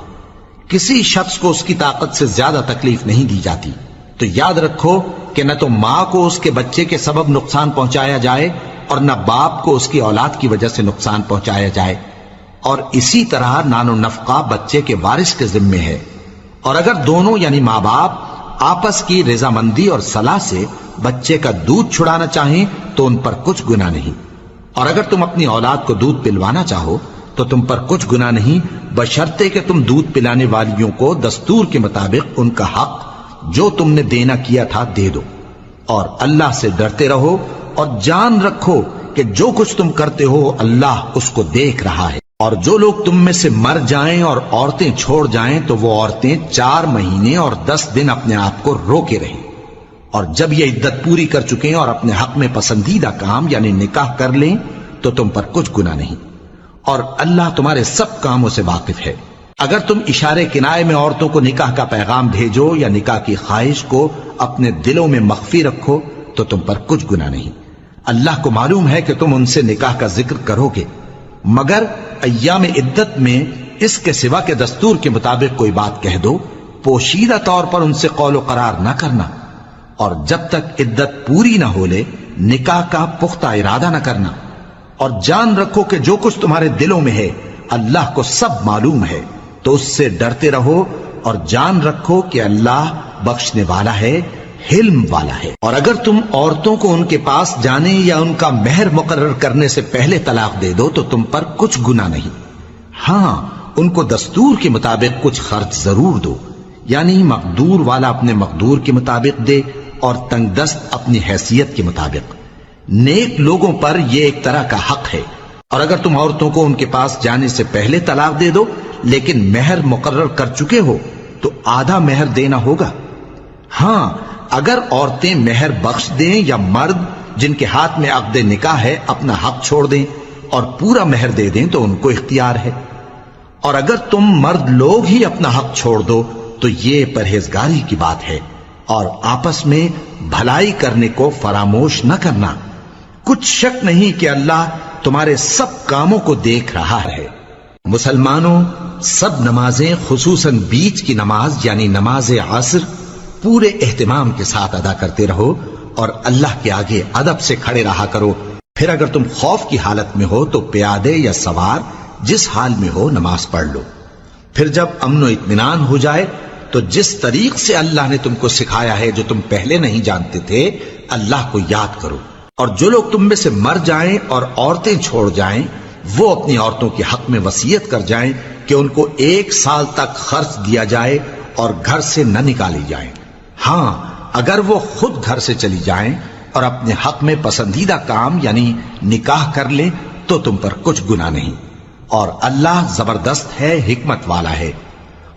A: کسی شخص کو اس کی طاقت سے زیادہ تکلیف نہیں دی جاتی، تو یاد رکھو کہ نہ تو ماں کو اس کے بچے کے سبب نقصان پہنچایا جائے اور نہ باپ کو اس کی اولاد کی وجہ سے نقصان پہنچایا جائے، اور اسی طرح نان و نفقہ بچے کے وارث کے ذمے ہے۔ اور اگر دونوں یعنی ماں باپ آپس کی رضامندی اور صلاح سے بچے کا دودھ چھڑانا چاہیں تو ان پر کچھ گناہ نہیں، اور اگر تم اپنی اولاد کو دودھ پلوانا چاہو تو تم پر کچھ گناہ نہیں، بشرطے کہ تم دودھ پلانے والیوں کو دستور کے مطابق ان کا حق جو تم نے دینا کیا تھا دے دو، اور اللہ سے ڈرتے رہو، اور جان رکھو کہ جو کچھ تم کرتے ہو اللہ اس کو دیکھ رہا ہے۔ اور جو لوگ تم میں سے مر جائیں اور عورتیں چھوڑ جائیں تو وہ عورتیں 4 مہینے اور 10 دن اپنے آپ کو روکے رہیں، اور جب یہ عدت پوری کر چکیں اور اپنے حق میں پسندیدہ کام یعنی نکاح کر لیں تو تم پر کچھ گناہ نہیں۔ اور اللہ تمہارے سب کاموں سے واقف ہے۔ اگر تم اشارے کنائے میں عورتوں کو نکاح کا پیغام بھیجو یا نکاح کی خواہش کو اپنے دلوں میں مخفی رکھو تو تم پر کچھ گناہ نہیں۔ اللہ کو معلوم ہے کہ تم ان سے نکاح کا ذکر کرو گے، مگر ایام عدت میں اس کے سوا کے دستور کے مطابق کوئی بات کہہ دو، پوشیدہ طور پر ان سے قول و قرار نہ کرنا، اور جب تک عدت پوری نہ ہو لے نکاح کا پختہ ارادہ نہ کرنا، اور جان رکھو کہ جو کچھ تمہارے دلوں میں ہے اللہ کو سب معلوم ہے، تو اس سے ڈرتے رہو اور جان رکھو کہ اللہ بخشنے والا ہے، حلم والا ہے۔ اور اگر تم عورتوں کو ان کے پاس جانے یا ان کا مہر مقرر کرنے سے پہلے طلاق دے دو تو تم پر کچھ گناہ نہیں، ہاں ان کو دستور کے مطابق کچھ خرچ ضرور دو، یعنی مقدور والا اپنے مقدور کے مطابق دے اور تنگ دست اپنی حیثیت کے مطابق۔ نیک لوگوں پر یہ ایک طرح کا حق ہے۔ اور اگر تم عورتوں کو ان کے پاس جانے سے پہلے طلاق دے دو لیکن مہر مقرر کر چکے ہو تو آدھا مہر دینا ہوگا۔ ہاں اگر عورتیں مہر بخش دیں یا مرد جن کے ہاتھ میں عقد نکاح ہے اپنا حق چھوڑ دیں اور پورا مہر دے دیں تو ان کو اختیار ہے۔ اور اگر تم مرد لوگ ہی اپنا حق چھوڑ دو تو یہ پرہیزگاری کی بات ہے، اور آپس میں بھلائی کرنے کو فراموش نہ کرنا۔ کچھ شک نہیں کہ اللہ تمہارے سب کاموں کو دیکھ رہا ہے۔ مسلمانوں، سب نمازیں خصوصاً بیچ کی نماز یعنی نماز عصر پورے اہتمام کے ساتھ ادا کرتے رہو اور اللہ کے آگے ادب سے کھڑے رہا کرو۔ پھر اگر تم خوف کی حالت میں ہو تو پیادے یا سوار جس حال میں ہو نماز پڑھ لو۔ پھر جب امن و اطمینان ہو جائے تو جس طریق سے اللہ نے تم کو سکھایا ہے جو تم پہلے نہیں جانتے تھے اللہ کو یاد کرو۔ اور جو لوگ تم میں سے مر جائیں اور عورتیں چھوڑ جائیں وہ اپنی عورتوں کے حق میں وصیت کر جائیں کہ ان کو 1 سال تک خرچ دیا جائے اور گھر سے نہ نکالی جائیں۔ ہاں اگر وہ خود گھر سے چلی جائیں اور اپنے حق میں پسندیدہ کام یعنی نکاح کر لیں تو تم پر کچھ گناہ نہیں، اور اللہ زبردست ہے، حکمت والا ہے۔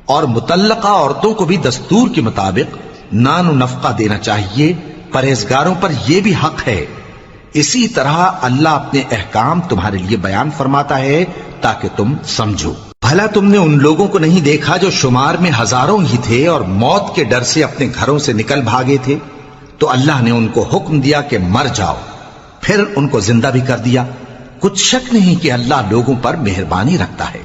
A: اور مطلقہ عورتوں کو بھی دستور کے مطابق نان و نفقہ دینا چاہیے، پرہیزگاروں پر یہ بھی حق ہے۔ اسی طرح اللہ اپنے احکام تمہارے لیے بیان فرماتا ہے تاکہ تم سمجھو۔ بھلا تم نے ان لوگوں کو نہیں دیکھا جو شمار میں ہزاروں ہی تھے اور موت کے ڈر سے اپنے گھروں سے نکل بھاگے تھے؟ تو اللہ نے ان کو حکم دیا کہ مر جاؤ، پھر ان کو زندہ بھی کر دیا۔ کچھ شک نہیں کہ اللہ لوگوں پر مہربانی رکھتا ہے،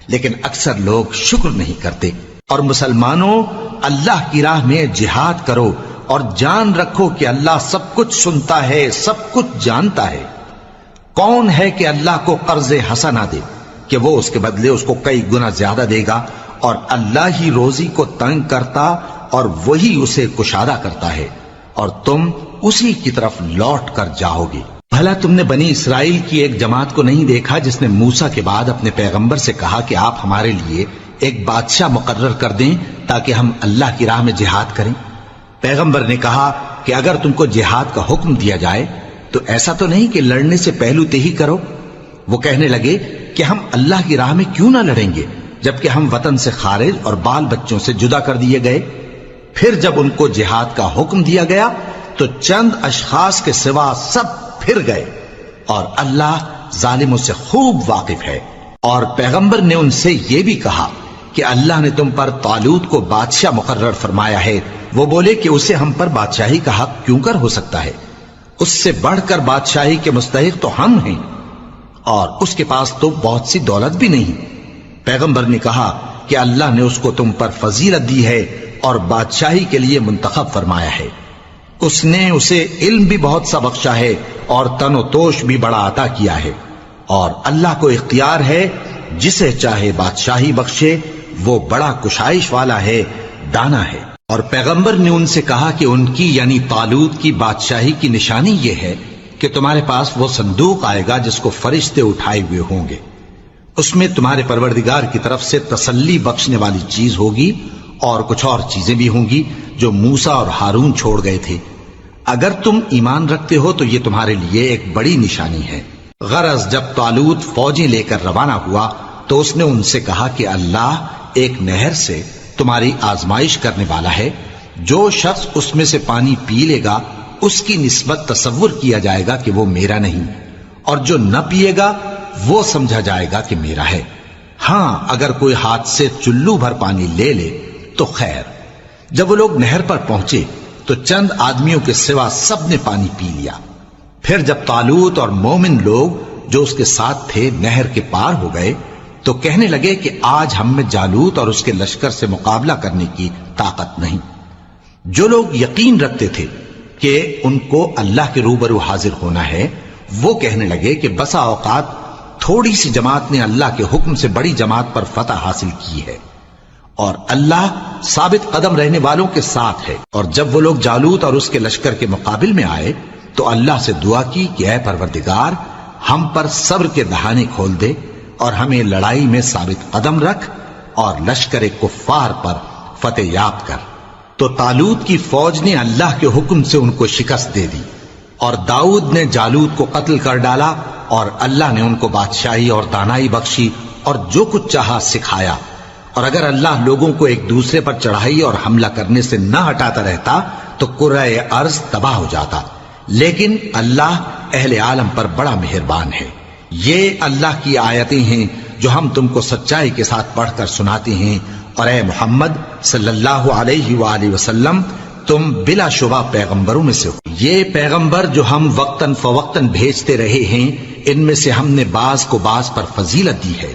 A: لیکن اکثر لوگ شکر نہیں کرتے۔ اور مسلمانوں، اللہ کی راہ میں جہاد کرو اور جان رکھو کہ اللہ سب کچھ سنتا ہے، سب کچھ جانتا ہے۔ کون ہے کہ اللہ کو قرض حسنہ دے کہ وہ اس کے بدلے اس کو کئی گنا زیادہ دے گا؟ اور اللہ ہی روزی کو تنگ کرتا اور وہی اسے کشادہ کرتا ہے، اور تم اسی کی طرف لوٹ کر جاؤ گے۔ بھلا تم نے بنی اسرائیل کی ایک جماعت کو نہیں دیکھا جس نے موسیٰ کے بعد اپنے پیغمبر سے کہا کہ آپ ہمارے لیے ایک بادشاہ مقرر کر دیں تاکہ ہم اللہ کی راہ میں جہاد کریں؟ پیغمبر نے کہا کہ اگر تم کو جہاد کا حکم دیا جائے تو ایسا تو نہیں کہ لڑنے سے پہلو تہی کرو۔ وہ کہنے لگے کہ ہم اللہ کی راہ میں کیوں نہ لڑیں گے جبکہ ہم وطن سے خارج اور بال بچوں سے جدا کر دیے گئے۔ پھر جب ان کو جہاد کا حکم دیا گیا تو چند اشخاص کے سوا سب پھر گئے، اور اللہ ظالموں سے خوب واقف ہے۔ اور پیغمبر نے ان سے یہ بھی کہا کہ اللہ نے تم پر طالوت کو بادشاہ مقرر فرمایا ہے۔ وہ بولے کہ اسے ہم پر بادشاہی کا حق کیوں کر ہو سکتا ہے؟ اس سے بڑھ کر بادشاہی کے مستحق تو ہم ہیں، اور اس کے پاس تو بہت سی دولت بھی نہیں۔ پیغمبر نے کہا کہ اللہ نے اس کو تم پر فضیلت دی ہے اور بادشاہی کے لیے منتخب فرمایا ہے۔ اس نے اسے علم بھی بہت سا بخشا ہے اور تن و توش بھی بڑا عطا کیا ہے، اور اللہ کو اختیار ہے جسے چاہے بادشاہی بخشے، وہ بڑا کشائش والا ہے، دانا ہے۔ اور پیغمبر نے ان سے کہا کہ ان کی یعنی طالوت کی بادشاہی کی نشانی یہ ہے کہ تمہارے پاس وہ صندوق آئے گا جس کو فرشتے اٹھائے ہوئے ہوں گے، اس میں تمہارے پروردگار کی طرف سے تسلی بخشنے والی چیز ہوگی اور کچھ اور چیزیں بھی ہوں گی جو موسیٰ اور ہارون چھوڑ گئے تھے۔ اگر تم ایمان رکھتے ہو تو یہ تمہارے لیے ایک بڑی نشانی ہے۔ غرض جب طالوت فوجیں لے کر روانہ ہوا تو اس نے ان سے کہا کہ اللہ ایک نہر سے تمہاری آزمائش کرنے والا ہے، جو شخص اس میں سے پانی پی لے گا اس کی نسبت تصور کیا جائے گا کہ وہ میرا نہیں، اور جو نہ پیے گا وہ سمجھا جائے گا کہ میرا ہے۔ ہاں اگر کوئی ہاتھ سے چلو بھر پانی لے لے تو خیر۔ جب وہ لوگ نہر پر پہنچے تو چند آدمیوں کے سوا سب نے پانی پی لیا۔ پھر جب طالوت اور مومن لوگ جو اس کے ساتھ تھے نہر کے پار ہو گئے تو کہنے لگے کہ آج ہم میں جالوت اور اس کے لشکر سے مقابلہ کرنے کی طاقت نہیں۔ جو لوگ یقین رکھتے تھے کہ ان کو اللہ کے روبرو حاضر ہونا ہے وہ کہنے لگے کہ بسا اوقات تھوڑی سی جماعت نے اللہ کے حکم سے بڑی جماعت پر فتح حاصل کی ہے، اور اللہ ثابت قدم رہنے والوں کے ساتھ ہے۔ اور جب وہ لوگ جالوت اور اس کے لشکر کے مقابل میں آئے تو اللہ سے دعا کی کہ اے پروردگار ہم پر صبر کے دہانے کھول دے اور ہمیں لڑائی میں ثابت قدم رکھ اور لشکر کفار پر فتح یاب کر۔ تو طالوت کی فوج نے اللہ کے حکم سے ان کو شکست دے دی، اور داؤد نے جالوت کو قتل کر ڈالا، اور اللہ نے ان کو بادشاہی اور دانائی بخشی اور جو کچھ چاہا سکھایا۔ اور اگر اللہ لوگوں کو ایک دوسرے پر چڑھائی اور حملہ کرنے سے نہ ہٹاتا رہتا تو کرۂ ارض تباہ ہو جاتا، لیکن اللہ اہل عالم پر بڑا مہربان ہے۔ یہ اللہ کی آیتیں ہیں جو ہم تم کو سچائی کے ساتھ پڑھ کر سناتے ہیں، اور اے محمد صلی اللہ علیہ وآلہ وسلم تم بلا شبہ پیغمبروں میں سے ہو۔ یہ پیغمبر جو ہم وقتاً فوقتاً بھیجتے رہے ہیں ان میں سے ہم نے بعض کو بعض پر فضیلت دی ہے،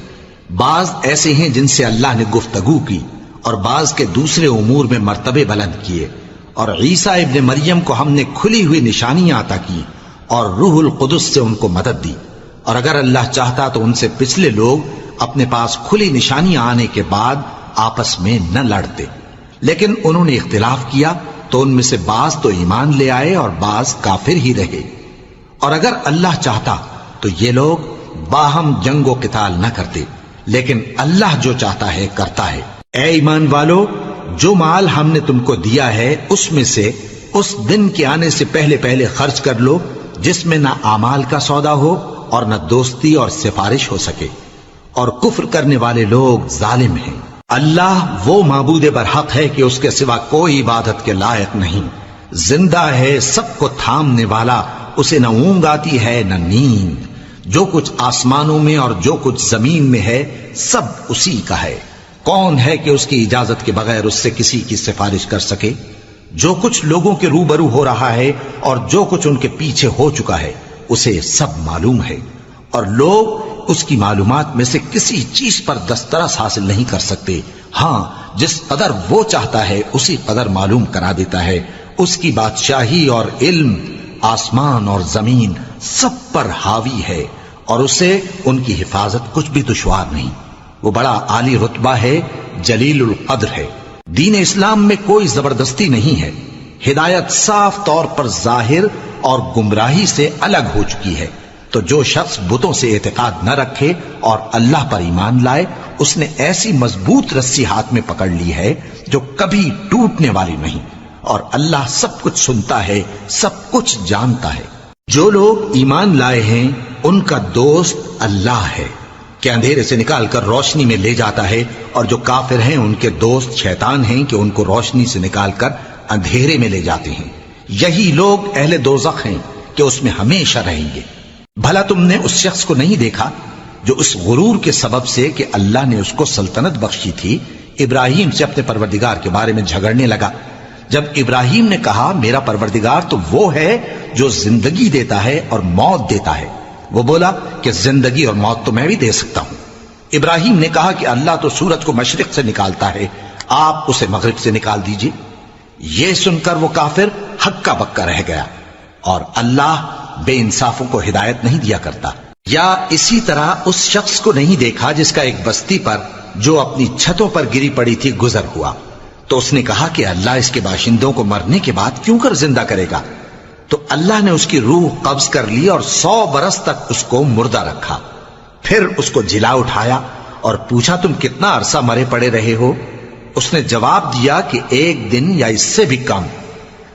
A: بعض ایسے ہیں جن سے اللہ نے گفتگو کی اور بعض کے دوسرے امور میں مرتبے بلند کیے، اور عیسیٰ ابن مریم کو ہم نے کھلی ہوئی نشانیاں عطا کی اور روح القدس سے ان کو مدد دی، اور اگر اللہ چاہتا تو ان سے پچھلے لوگ اپنے پاس کھلی نشانیاں آنے کے بعد آپس میں نہ لڑتے، لیکن انہوں نے اختلاف کیا تو ان میں سے بعض تو ایمان لے آئے اور بعض کافر ہی رہے۔ اور اگر اللہ چاہتا تو یہ لوگ باہم جنگ و قتال نہ کرتے، لیکن اللہ جو چاہتا ہے کرتا ہے۔ اے ایمان والو، جو مال ہم نے تم کو دیا ہے اس میں سے اس دن کے آنے سے پہلے پہلے خرچ کر لو جس میں نہ اعمال کا سودا ہو اور نہ دوستی اور سفارش ہو سکے، اور کفر کرنے والے لوگ ظالم ہیں۔ اللہ وہ معبود برحق ہے کہ اس کے سوا کوئی عبادت کے لائق نہیں، زندہ ہے، سب کو تھامنے والا، اسے نہ اونگ آتی ہے نہ نیند، جو کچھ آسمانوں میں اور جو کچھ زمین میں ہے سب اسی کا ہے۔ کون ہے کہ اس کی اجازت کے بغیر اس سے کسی کی سفارش کر سکے؟ جو کچھ لوگوں کے روبرو ہو رہا ہے اور جو کچھ ان کے پیچھے ہو چکا ہے اسے سب معلوم ہے، اور لوگ اس کی معلومات میں سے کسی چیز پر دسترس حاصل نہیں کر سکتے۔ ہاں جس قدر وہ چاہتا ہے اسی قدر معلوم کرا دیتا ہے۔ اس کی بادشاہی اور علم آسمان اور زمین سب پر حاوی ہے، اور اسے ان کی حفاظت کچھ بھی دشوار نہیں۔ وہ بڑا عالی رتبہ ہے، جلیل القدر ہے۔ دین اسلام میں کوئی زبردستی نہیں ہے، ہدایت صاف طور پر ظاہر اور گمراہی سے الگ ہو چکی ہے۔ تو جو شخص بتوں سے اعتقاد نہ رکھے اور اللہ پر ایمان لائے اس نے ایسی مضبوط رسی ہاتھ میں پکڑ لی ہے جو کبھی ٹوٹنے والی نہیں، اور اللہ سب کچھ سنتا ہے، سب کچھ جانتا ہے۔ جو لوگ ایمان لائے ہیں ان کا دوست اللہ ہے کہ اندھیرے سے نکال کر روشنی میں لے جاتا ہے، اور جو کافر ہیں ان کے دوست شیطان ہیں کہ ان کو روشنی سے نکال کر اندھیرے میں لے جاتے ہیں۔ یہی لوگ اہل دوزخ ہیں کہ اس میں ہمیشہ رہیں گے۔ بھلا تم نے اس شخص کو نہیں دیکھا جو اس غرور کے سبب سے کہ اللہ نے اس کو سلطنت بخشی تھی ابراہیم سے اپنے پروردگار کے بارے میں جھگڑنے لگا؟ جب ابراہیم نے کہا میرا پروردگار تو وہ ہے جو زندگی دیتا ہے اور موت دیتا ہے، وہ بولا کہ زندگی اور موت تو میں بھی دے سکتا ہوں۔ ابراہیم نے کہا کہ اللہ تو سورج کو مشرق سے نکالتا ہے، آپ اسے مغرب سے نکال دیجئے۔ یہ سن کر وہ کافر ہکا بکا رہ گیا، اور اللہ بے انصافوں کو ہدایت نہیں دیا کرتا۔ یا اسی طرح اس شخص کو نہیں دیکھا جس کا ایک بستی پر جو اپنی چھتوں پر گری پڑی تھی گزر ہوا، تو اس نے کہا کہ اللہ اس کے باشندوں کو مرنے کے بعد کیوں کر زندہ کرے گا؟ تو اللہ نے اس کی روح قبض کر لی اور 100 برس تک اس کو مردہ رکھا، پھر اس کو جلا اٹھایا اور پوچھا تم کتنا عرصہ مرے پڑے رہے ہو؟ اس نے جواب دیا کہ 1 دن یا اس سے بھی کم۔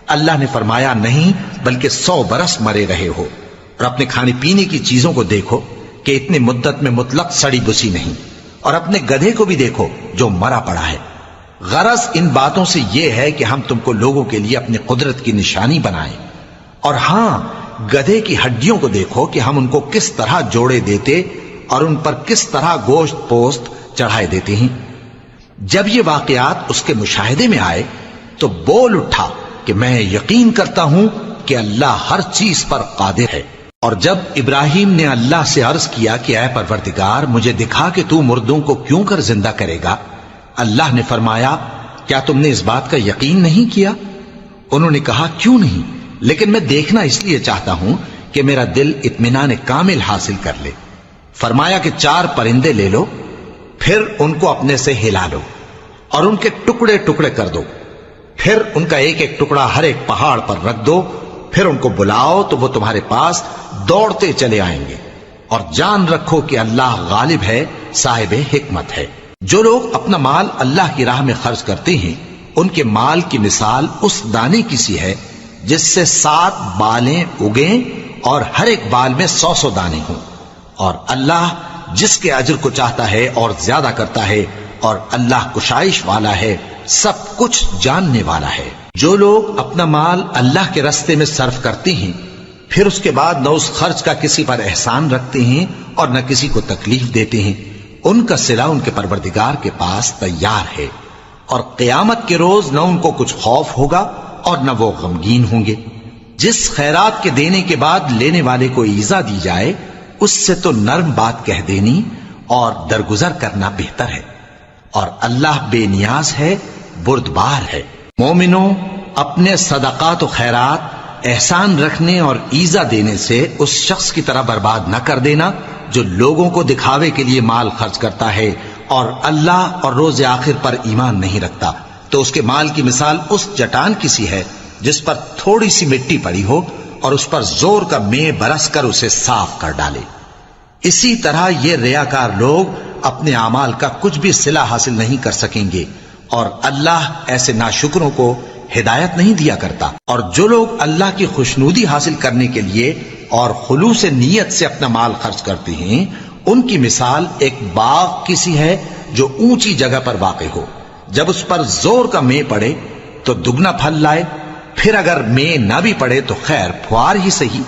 A: اللہ نے فرمایا نہیں بلکہ 100 برس مرے رہے ہو، اور اپنے کھانے پینے کی چیزوں کو دیکھو کہ اتنے مدت میں مطلق سڑی بسی نہیں، اور اپنے گدھے کو بھی دیکھو جو مرا پڑا ہے۔ غرض ان باتوں سے یہ ہے کہ ہم تم کو لوگوں کے لیے اپنی قدرت کی نشانی بنائیں، اور ہاں گدھے کی ہڈیوں کو دیکھو کہ ہم ان کو کس طرح جوڑے دیتے اور ان پر کس طرح گوشت پوست چڑھائے دیتے ہیں۔ جب یہ واقعات اس کے مشاہدے میں آئے تو بول اٹھا کہ میں یقین کرتا ہوں کہ اللہ ہر چیز پر قادر ہے۔ اور جب ابراہیم نے اللہ سے عرض کیا کہ اے پروردگار مجھے دکھا کہ تو مردوں کو کیوں کر زندہ کرے گا، اللہ نے فرمایا کیا تم نے اس بات کا یقین نہیں کیا؟ انہوں نے کہا کیوں نہیں، لیکن میں دیکھنا اس لیے چاہتا ہوں کہ میرا دل اطمینان کامل حاصل کر لے۔ فرمایا کہ 4 پرندے لے لو، پھر ان کو اپنے سے ہلا لو اور ان کے ٹکڑے ٹکڑے کر دو، پھر ان کا ایک ایک ٹکڑا ہر ایک پہاڑ پر رکھ دو، پھر ان کو بلاؤ تو وہ تمہارے پاس دوڑتے چلے آئیں گے، اور جان رکھو کہ اللہ غالب ہے، صاحب حکمت ہے۔ جو لوگ اپنا مال اللہ کی راہ میں خرچ کرتے ہیں ان کے مال کی مثال اس دانے کی سی ہے جس سے 7 بالیں اگیں اور ہر ایک بال میں 100 دانے ہوں، اور اللہ جس کے اجر کو چاہتا ہے اور زیادہ کرتا ہے، اور اللہ کشائش والا ہے، سب کچھ جاننے والا ہے۔ جو لوگ اپنا مال اللہ کے راستے میں صرف کرتے ہیں پھر اس کے بعد نہ اس خرچ کا کسی پر احسان رکھتے ہیں اور نہ کسی کو تکلیف دیتے ہیں، ان کا صلہ ان کے پروردگار کے پاس تیار ہے، اور قیامت کے روز نہ ان کو کچھ خوف ہوگا اور نہ وہ غمگین ہوں گے۔ جس خیرات کے دینے کے بعد لینے والے کو ایذا دی جائے اس سے تو نرم بات کہہ دینی اور درگزر کرنا بہتر ہے، اور اللہ بے نیاز ہے، بردبار ہے۔ مومنوں، اپنے صدقات و خیرات احسان رکھنے اور ایذا دینے سے اس شخص کی طرح برباد نہ کر دینا جو لوگوں کو دکھاوے کے لیے مال خرچ کرتا ہے اور اللہ اور روز آخر پر ایمان نہیں رکھتا، تو اس کے مال کی مثال اس چٹان کی سی ہے جس پر تھوڑی سی مٹی پڑی ہو اور اس پر زور کا مے برس کر اسے صاف کر ڈالے۔ اسی طرح یہ ریاکار لوگ اپنے اعمال کا کچھ بھی صلہ حاصل نہیں کر سکیں گے، اور اللہ ایسے ناشکروں کو ہدایت نہیں دیا کرتا۔ اور جو لوگ اللہ کی خوشنودی حاصل کرنے کے لیے اور خلوص نیت سے اپنا مال خرچ کرتے ہیں ان کی مثال ایک باغ کی سی ہے جو اونچی جگہ پر واقع ہو، جب اس پر زور کا مے پڑے تو دگنا پھل لائے، پھر اگر مے نہ بھی پڑے تو خیر پھوار ہی صحیح،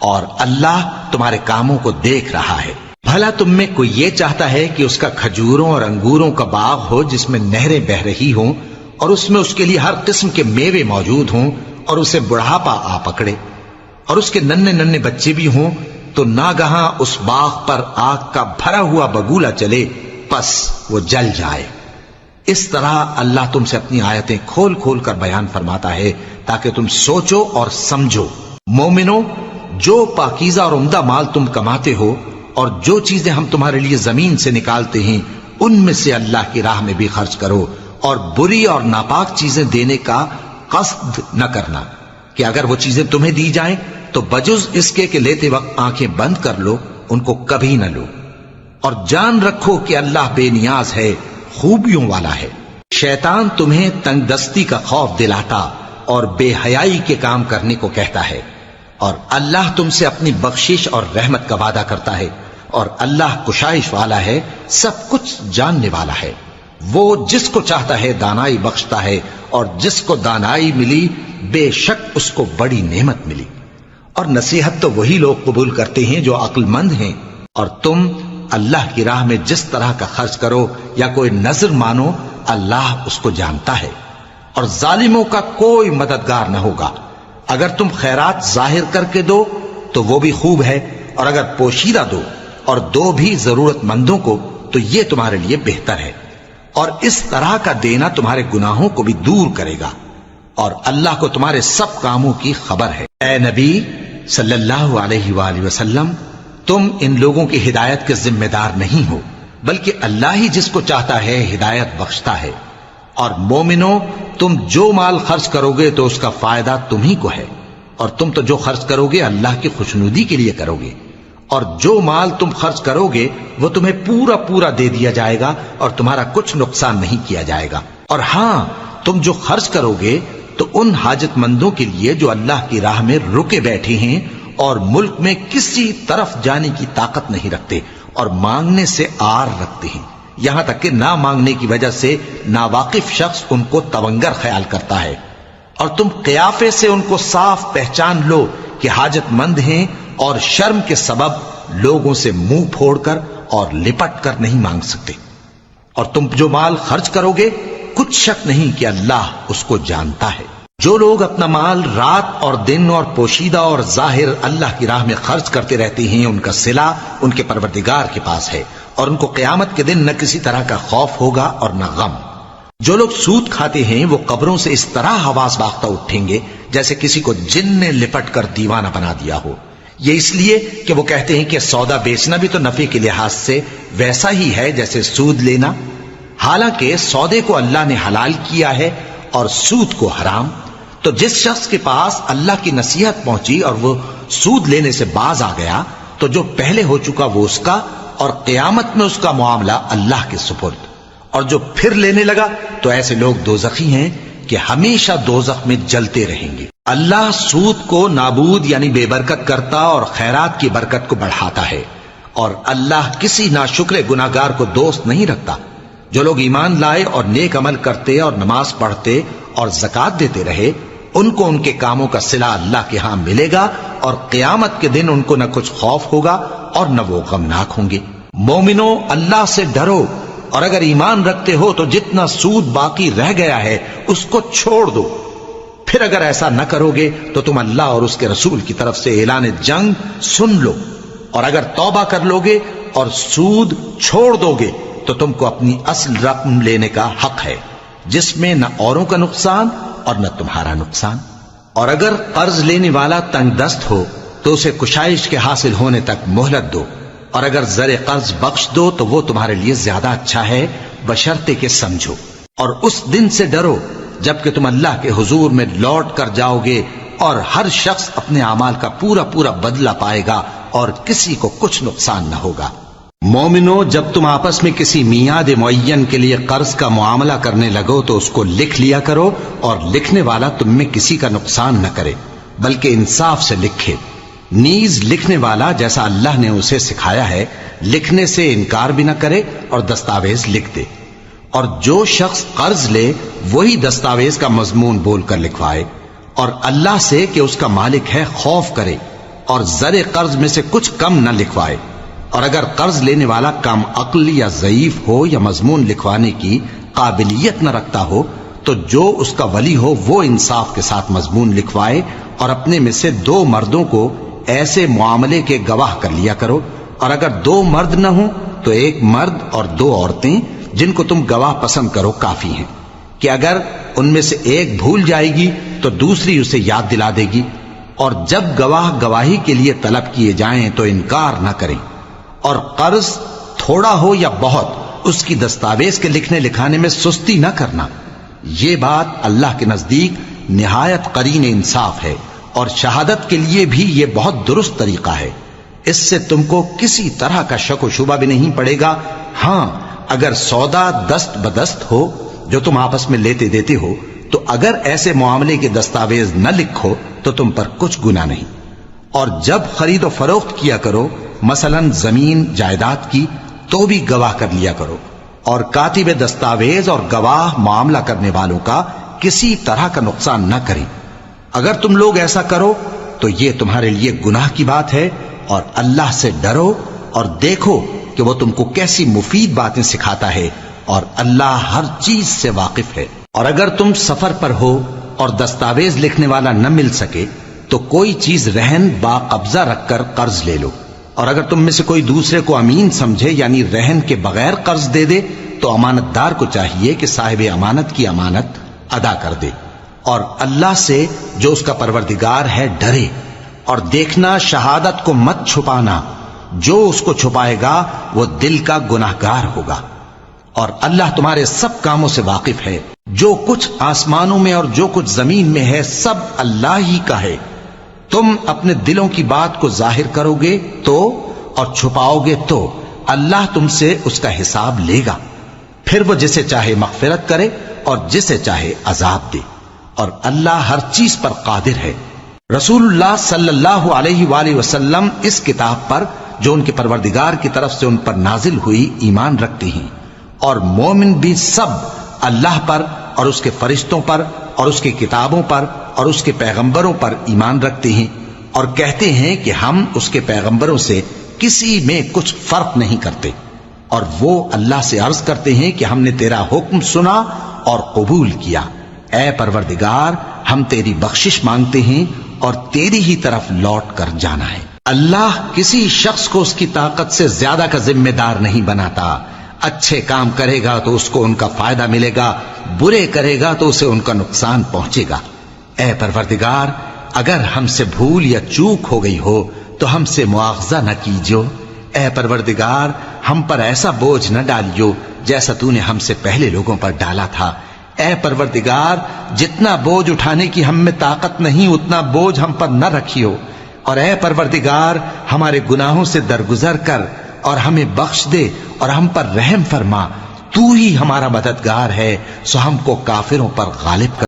A: اور اللہ تمہارے کاموں کو دیکھ رہا ہے۔ بھلا تم میں کوئی یہ چاہتا ہے کہ اس کا کھجوروں اور انگوروں کا باغ ہو جس میں نہریں بہہ رہی ہوں اور اس میں اس کے لیے ہر قسم کے میوے موجود ہوں، اور اسے بڑھاپا آ پکڑے اور اس کے ننھے ننھے بچے بھی ہوں، تو ناگہاں اس باغ پر آگ کا بھرا ہوا بگولا چلے، پس وہ جل جائے۔ اس طرح اللہ تم سے اپنی آیتیں کھول کھول کر بیان فرماتا ہے تاکہ تم سوچو اور سمجھو۔ مومنو، جو پاکیزہ اور عمدہ مال تم کماتے ہو اور جو چیزیں ہم تمہارے لیے زمین سے نکالتے ہیں ان میں سے اللہ کی راہ میں بھی خرچ کرو، اور بری اور ناپاک چیزیں دینے کا قصد نہ کرنا کہ اگر وہ چیزیں تمہیں دی جائیں تو بجز اس کے کہ لیتے وقت آنکھیں بند کر لو، ان کو کبھی نہ لو، اور جان رکھو کہ اللہ بے نیاز ہے، خوبیوں والا ہے۔ شیطان تمہیں تنگ دستی کا خوف دلاتا اور بے حیائی کے کام کرنے کو کہتا ہے، اور اللہ تم سے اپنی بخشش اور رحمت کا وعدہ کرتا ہے، اور اللہ کشائش والا ہے، سب کچھ جاننے والا ہے۔ وہ جس کو چاہتا ہے دانائی بخشتا ہے، اور جس کو دانائی ملی بے شک اس کو بڑی نعمت ملی۔ اور نصیحت تو وہی لوگ قبول کرتے ہیں جو عقل مند ہیں، اور تم اللہ کی راہ میں جس طرح کا خرچ کرو یا کوئی نذر مانو اللہ اس کو جانتا ہے، اور ظالموں کا کوئی مددگار نہ ہوگا۔ اگر تم خیرات ظاہر کر کے دو تو وہ بھی خوب ہے، اور اگر پوشیدہ دو اور دو بھی ضرورت مندوں کو تو یہ تمہارے لیے بہتر ہے، اور اس طرح کا دینا تمہارے گناہوں کو بھی دور کرے گا، اور اللہ کو تمہارے سب کاموں کی خبر ہے۔ اے نبی صلی اللہ علیہ وآلہ وسلم، تم ان لوگوں کی ہدایت کے ذمہ دار نہیں ہو، بلکہ اللہ ہی جس کو چاہتا ہے ہدایت بخشتا ہے۔ اور مومنو، تم جو مال خرچ کرو گے تو اس کا فائدہ تمہیں کو ہے، اور تم تو جو خرچ کرو گے اللہ کی خوشنودی کے لیے کرو گے، اور جو مال تم خرچ کرو گے وہ تمہیں پورا پورا دے دیا جائے گا اور تمہارا کچھ نقصان نہیں کیا جائے گا۔ اور ہاں، تم جو خرچ کرو گے تو ان حاجت مندوں کے لیے جو اللہ کی راہ میں رکے بیٹھے ہیں اور ملک میں کسی طرف جانے کی طاقت نہیں رکھتے اور مانگنے سے آر رکھتے ہیں، یہاں تک کہ نہ مانگنے کی وجہ سے ناواقف شخص ان کو تونگر خیال کرتا ہے، اور تم قیافے سے ان کو صاف پہچان لو کہ حاجت مند ہیں، اور شرم کے سبب لوگوں سے منہ پھوڑ کر اور لپٹ کر نہیں مانگ سکتے۔ اور تم جو مال خرچ کرو گے کچھ شک نہیں کہ اللہ اس کو جانتا ہے۔ جو لوگ اپنا مال رات اور دن اور پوشیدہ اور ظاہر اللہ کی راہ میں خرچ کرتے رہتے ہیں، ان کا صلہ ان کے پروردگار کے پاس ہے، اور ان کو قیامت کے دن نہ کسی طرح کا خوف ہوگا اور نہ غم۔ جو لوگ سود کھاتے ہیں وہ قبروں سے اس طرح حواس باختہ اٹھیں گے جیسے کسی کو جن نے لپٹ کر دیوانہ بنا دیا ہو۔ یہ اس لیے کہ وہ کہتے ہیں کہ سودا بیچنا بھی تو نفع کے لحاظ سے ویسا ہی ہے جیسے سود لینا، حالانکہ سودے کو اللہ نے حلال کیا ہے اور سود کو حرام۔ تو جس شخص کے پاس اللہ کی نصیحت پہنچی اور وہ سود لینے سے باز آ گیا تو جو پہلے ہو چکا وہ اس کا، اور قیامت میں اس کا معاملہ اللہ کے سپرد۔ اور جو پھر لینے لگا تو ایسے لوگ دوزخی ہیں کہ ہمیشہ دوزخ میں جلتے رہیں گے۔ اللہ سود کو نابود یعنی بے برکت کرتا اور خیرات کی برکت کو بڑھاتا ہے، اور اللہ کسی ناشکر گناہگار کو دوست نہیں رکھتا۔ جو لوگ ایمان لائے اور نیک عمل کرتے اور نماز پڑھتے اور زکوٰۃ دیتے رہے، ان کو ان کے کاموں کا صلہ اللہ کے ہاں ملے گا، اور قیامت کے دن ان کو نہ کچھ خوف ہوگا اور نہ وہ غمناک ہوں گے۔ مومنو، اللہ سے ڈرو، اور اگر ایمان رکھتے ہو تو جتنا سود باقی رہ گیا ہے اس کو چھوڑ دو۔ پھر اگر ایسا نہ کرو گے تو تم اللہ اور اس کے رسول کی طرف سے اعلان جنگ سن لو، اور اگر توبہ کر لو گے اور سود چھوڑ دو گے تو تم کو اپنی اصل رقم لینے کا حق ہے، جس میں نہ اوروں کا نقصان اور نہ تمہارا نقصان۔ اور اگر قرض لینے والا تنگ دست ہو تو اسے کشائش کے حاصل ہونے تک مہلت دو، اور اگر زر قرض بخش دو تو وہ تمہارے لیے زیادہ اچھا ہے، بشرطے کہ سمجھو۔ اور اس دن سے ڈرو جبکہ تم اللہ کے حضور میں لوٹ کر جاؤ گے، اور ہر شخص اپنے اعمال کا پورا پورا بدلہ پائے گا، اور کسی کو کچھ نقصان نہ ہوگا۔ مومنو، جب تم آپس میں کسی میعاد معین کے لیے قرض کا معاملہ کرنے لگو تو اس کو لکھ لیا کرو، اور لکھنے والا تم میں کسی کا نقصان نہ کرے بلکہ انصاف سے لکھے۔ نیز لکھنے والا جیسا اللہ نے اسے سکھایا ہے لکھنے سے انکار بھی نہ کرے اور دستاویز لکھ دے۔ اور جو شخص قرض لے وہی دستاویز کا مضمون بول کر لکھوائے، اور اللہ سے کہ اس کا مالک ہے خوف کرے، اور زر قرض میں سے کچھ کم نہ لکھوائے۔ اور اگر قرض لینے والا کم عقل یا ضعیف ہو یا مضمون لکھوانے کی قابلیت نہ رکھتا ہو تو جو اس کا ولی ہو وہ انصاف کے ساتھ مضمون لکھوائے، اور اپنے میں سے 2 مردوں کو ایسے معاملے کے گواہ کر لیا کرو، اور اگر 2 مرد نہ ہوں تو 1 مرد اور 2 عورتیں جن کو تم گواہ پسند کرو کافی ہیں، کہ اگر ان میں سے ایک بھول جائے گی تو دوسری اسے یاد دلا دے گی۔ اور جب گواہ گواہی کے لیے طلب کیے جائیں تو انکار نہ کریں۔ اور قرض تھوڑا ہو یا بہت اس کی دستاویز کے لکھنے لکھانے میں سستی نہ کرنا، یہ بات اللہ کے نزدیک نہایت قرین انصاف ہے، اور شہادت کے لیے بھی یہ بہت درست طریقہ ہے۔ اس سے تم کو کسی طرح کا شک و شبہ بھی نہیں پڑے گا۔ ہاں، اگر سودا دست بدست ہو جو تم آپس میں لیتے دیتے ہو تو اگر ایسے معاملے کے دستاویز نہ لکھو تو تم پر کچھ گناہ نہیں۔ اور جب خرید و فروخت کیا کرو، مثلا زمین جائیداد کی، تو بھی گواہ کر لیا کرو، اور کاتب دستاویز اور گواہ معاملہ کرنے والوں کا کسی طرح کا نقصان نہ کریں۔ اگر تم لوگ ایسا کرو تو یہ تمہارے لیے گناہ کی بات ہے، اور اللہ سے ڈرو اور دیکھو کہ وہ تم کو کیسی مفید باتیں سکھاتا ہے، اور اللہ ہر چیز سے واقف ہے۔ اور اگر تم سفر پر ہو اور دستاویز لکھنے والا نہ مل سکے تو کوئی چیز رہن با قبضہ رکھ کر قرض لے لو، اور اگر تم میں سے کوئی دوسرے کو امین سمجھے یعنی رہن کے بغیر قرض دے دے تو امانت دار کو چاہیے کہ صاحب امانت کی امانت ادا کر دے، اور اللہ سے جو اس کا پروردگار ہے ڈرے۔ اور دیکھنا، شہادت کو مت چھپانا، جو اس کو چھپائے گا وہ دل کا گناہگار ہوگا۔ اور اللہ تمہارے سب کاموں سے واقف ہے، جو کچھ آسمانوں میں اور جو کچھ زمین میں ہے سب اللہ ہی کا ہے۔ تم اپنے دلوں کی بات کو ظاہر کرو گے تو اور چھپاؤ گے تو اللہ تم سے اس کا حساب لے گا، پھر وہ جسے چاہے مغفرت کرے اور جسے چاہے عذاب دے، اور اللہ ہر چیز پر قادر ہے۔ رسول اللہ صلی اللہ علیہ وآلہ وسلم اس کتاب پر جو ان کے پروردگار کی طرف سے ان پر نازل ہوئی ایمان رکھتے ہیں، اور مومن بھی سب اللہ پر اور اس کے فرشتوں پر اور اس کی کتابوں پر اور اس کے پیغمبروں پر ایمان رکھتے ہیں، اور کہتے ہیں کہ ہم اس کے پیغمبروں سے کسی میں کچھ فرق نہیں کرتے، اور وہ اللہ سے عرض کرتے ہیں کہ ہم نے تیرا حکم سنا اور قبول کیا۔ اے پروردگار، ہم تیری بخشش مانگتے ہیں اور تیری ہی طرف لوٹ کر جانا ہے۔ اللہ کسی شخص کو اس کی طاقت سے زیادہ کا ذمہ دار نہیں بناتا۔ اچھے کام کرے گا تو اس کو ان کا فائدہ ملے گا، برے کرے گا تو اسے ان کا نقصان پہنچے گا۔ اے پروردگار، اگر ہم سے بھول یا چوک ہو گئی ہو تو ہم سے مواخذہ نہ کیجو۔ اے پروردگار، ہم پر ایسا بوجھ نہ ڈالیو جیسا تو نے ہم سے پہلے لوگوں پر ڈالا تھا۔ اے پروردگار، جتنا بوجھ اٹھانے کی ہم میں طاقت نہیں اتنا بوجھ ہم پر نہ رکھیو، اور اے پروردگار، ہمارے گناہوں سے درگزر کر اور ہمیں بخش دے اور ہم پر رحم فرما۔ تو ہی ہمارا مددگار ہے، سو ہم کو کافروں پر غالب کر۔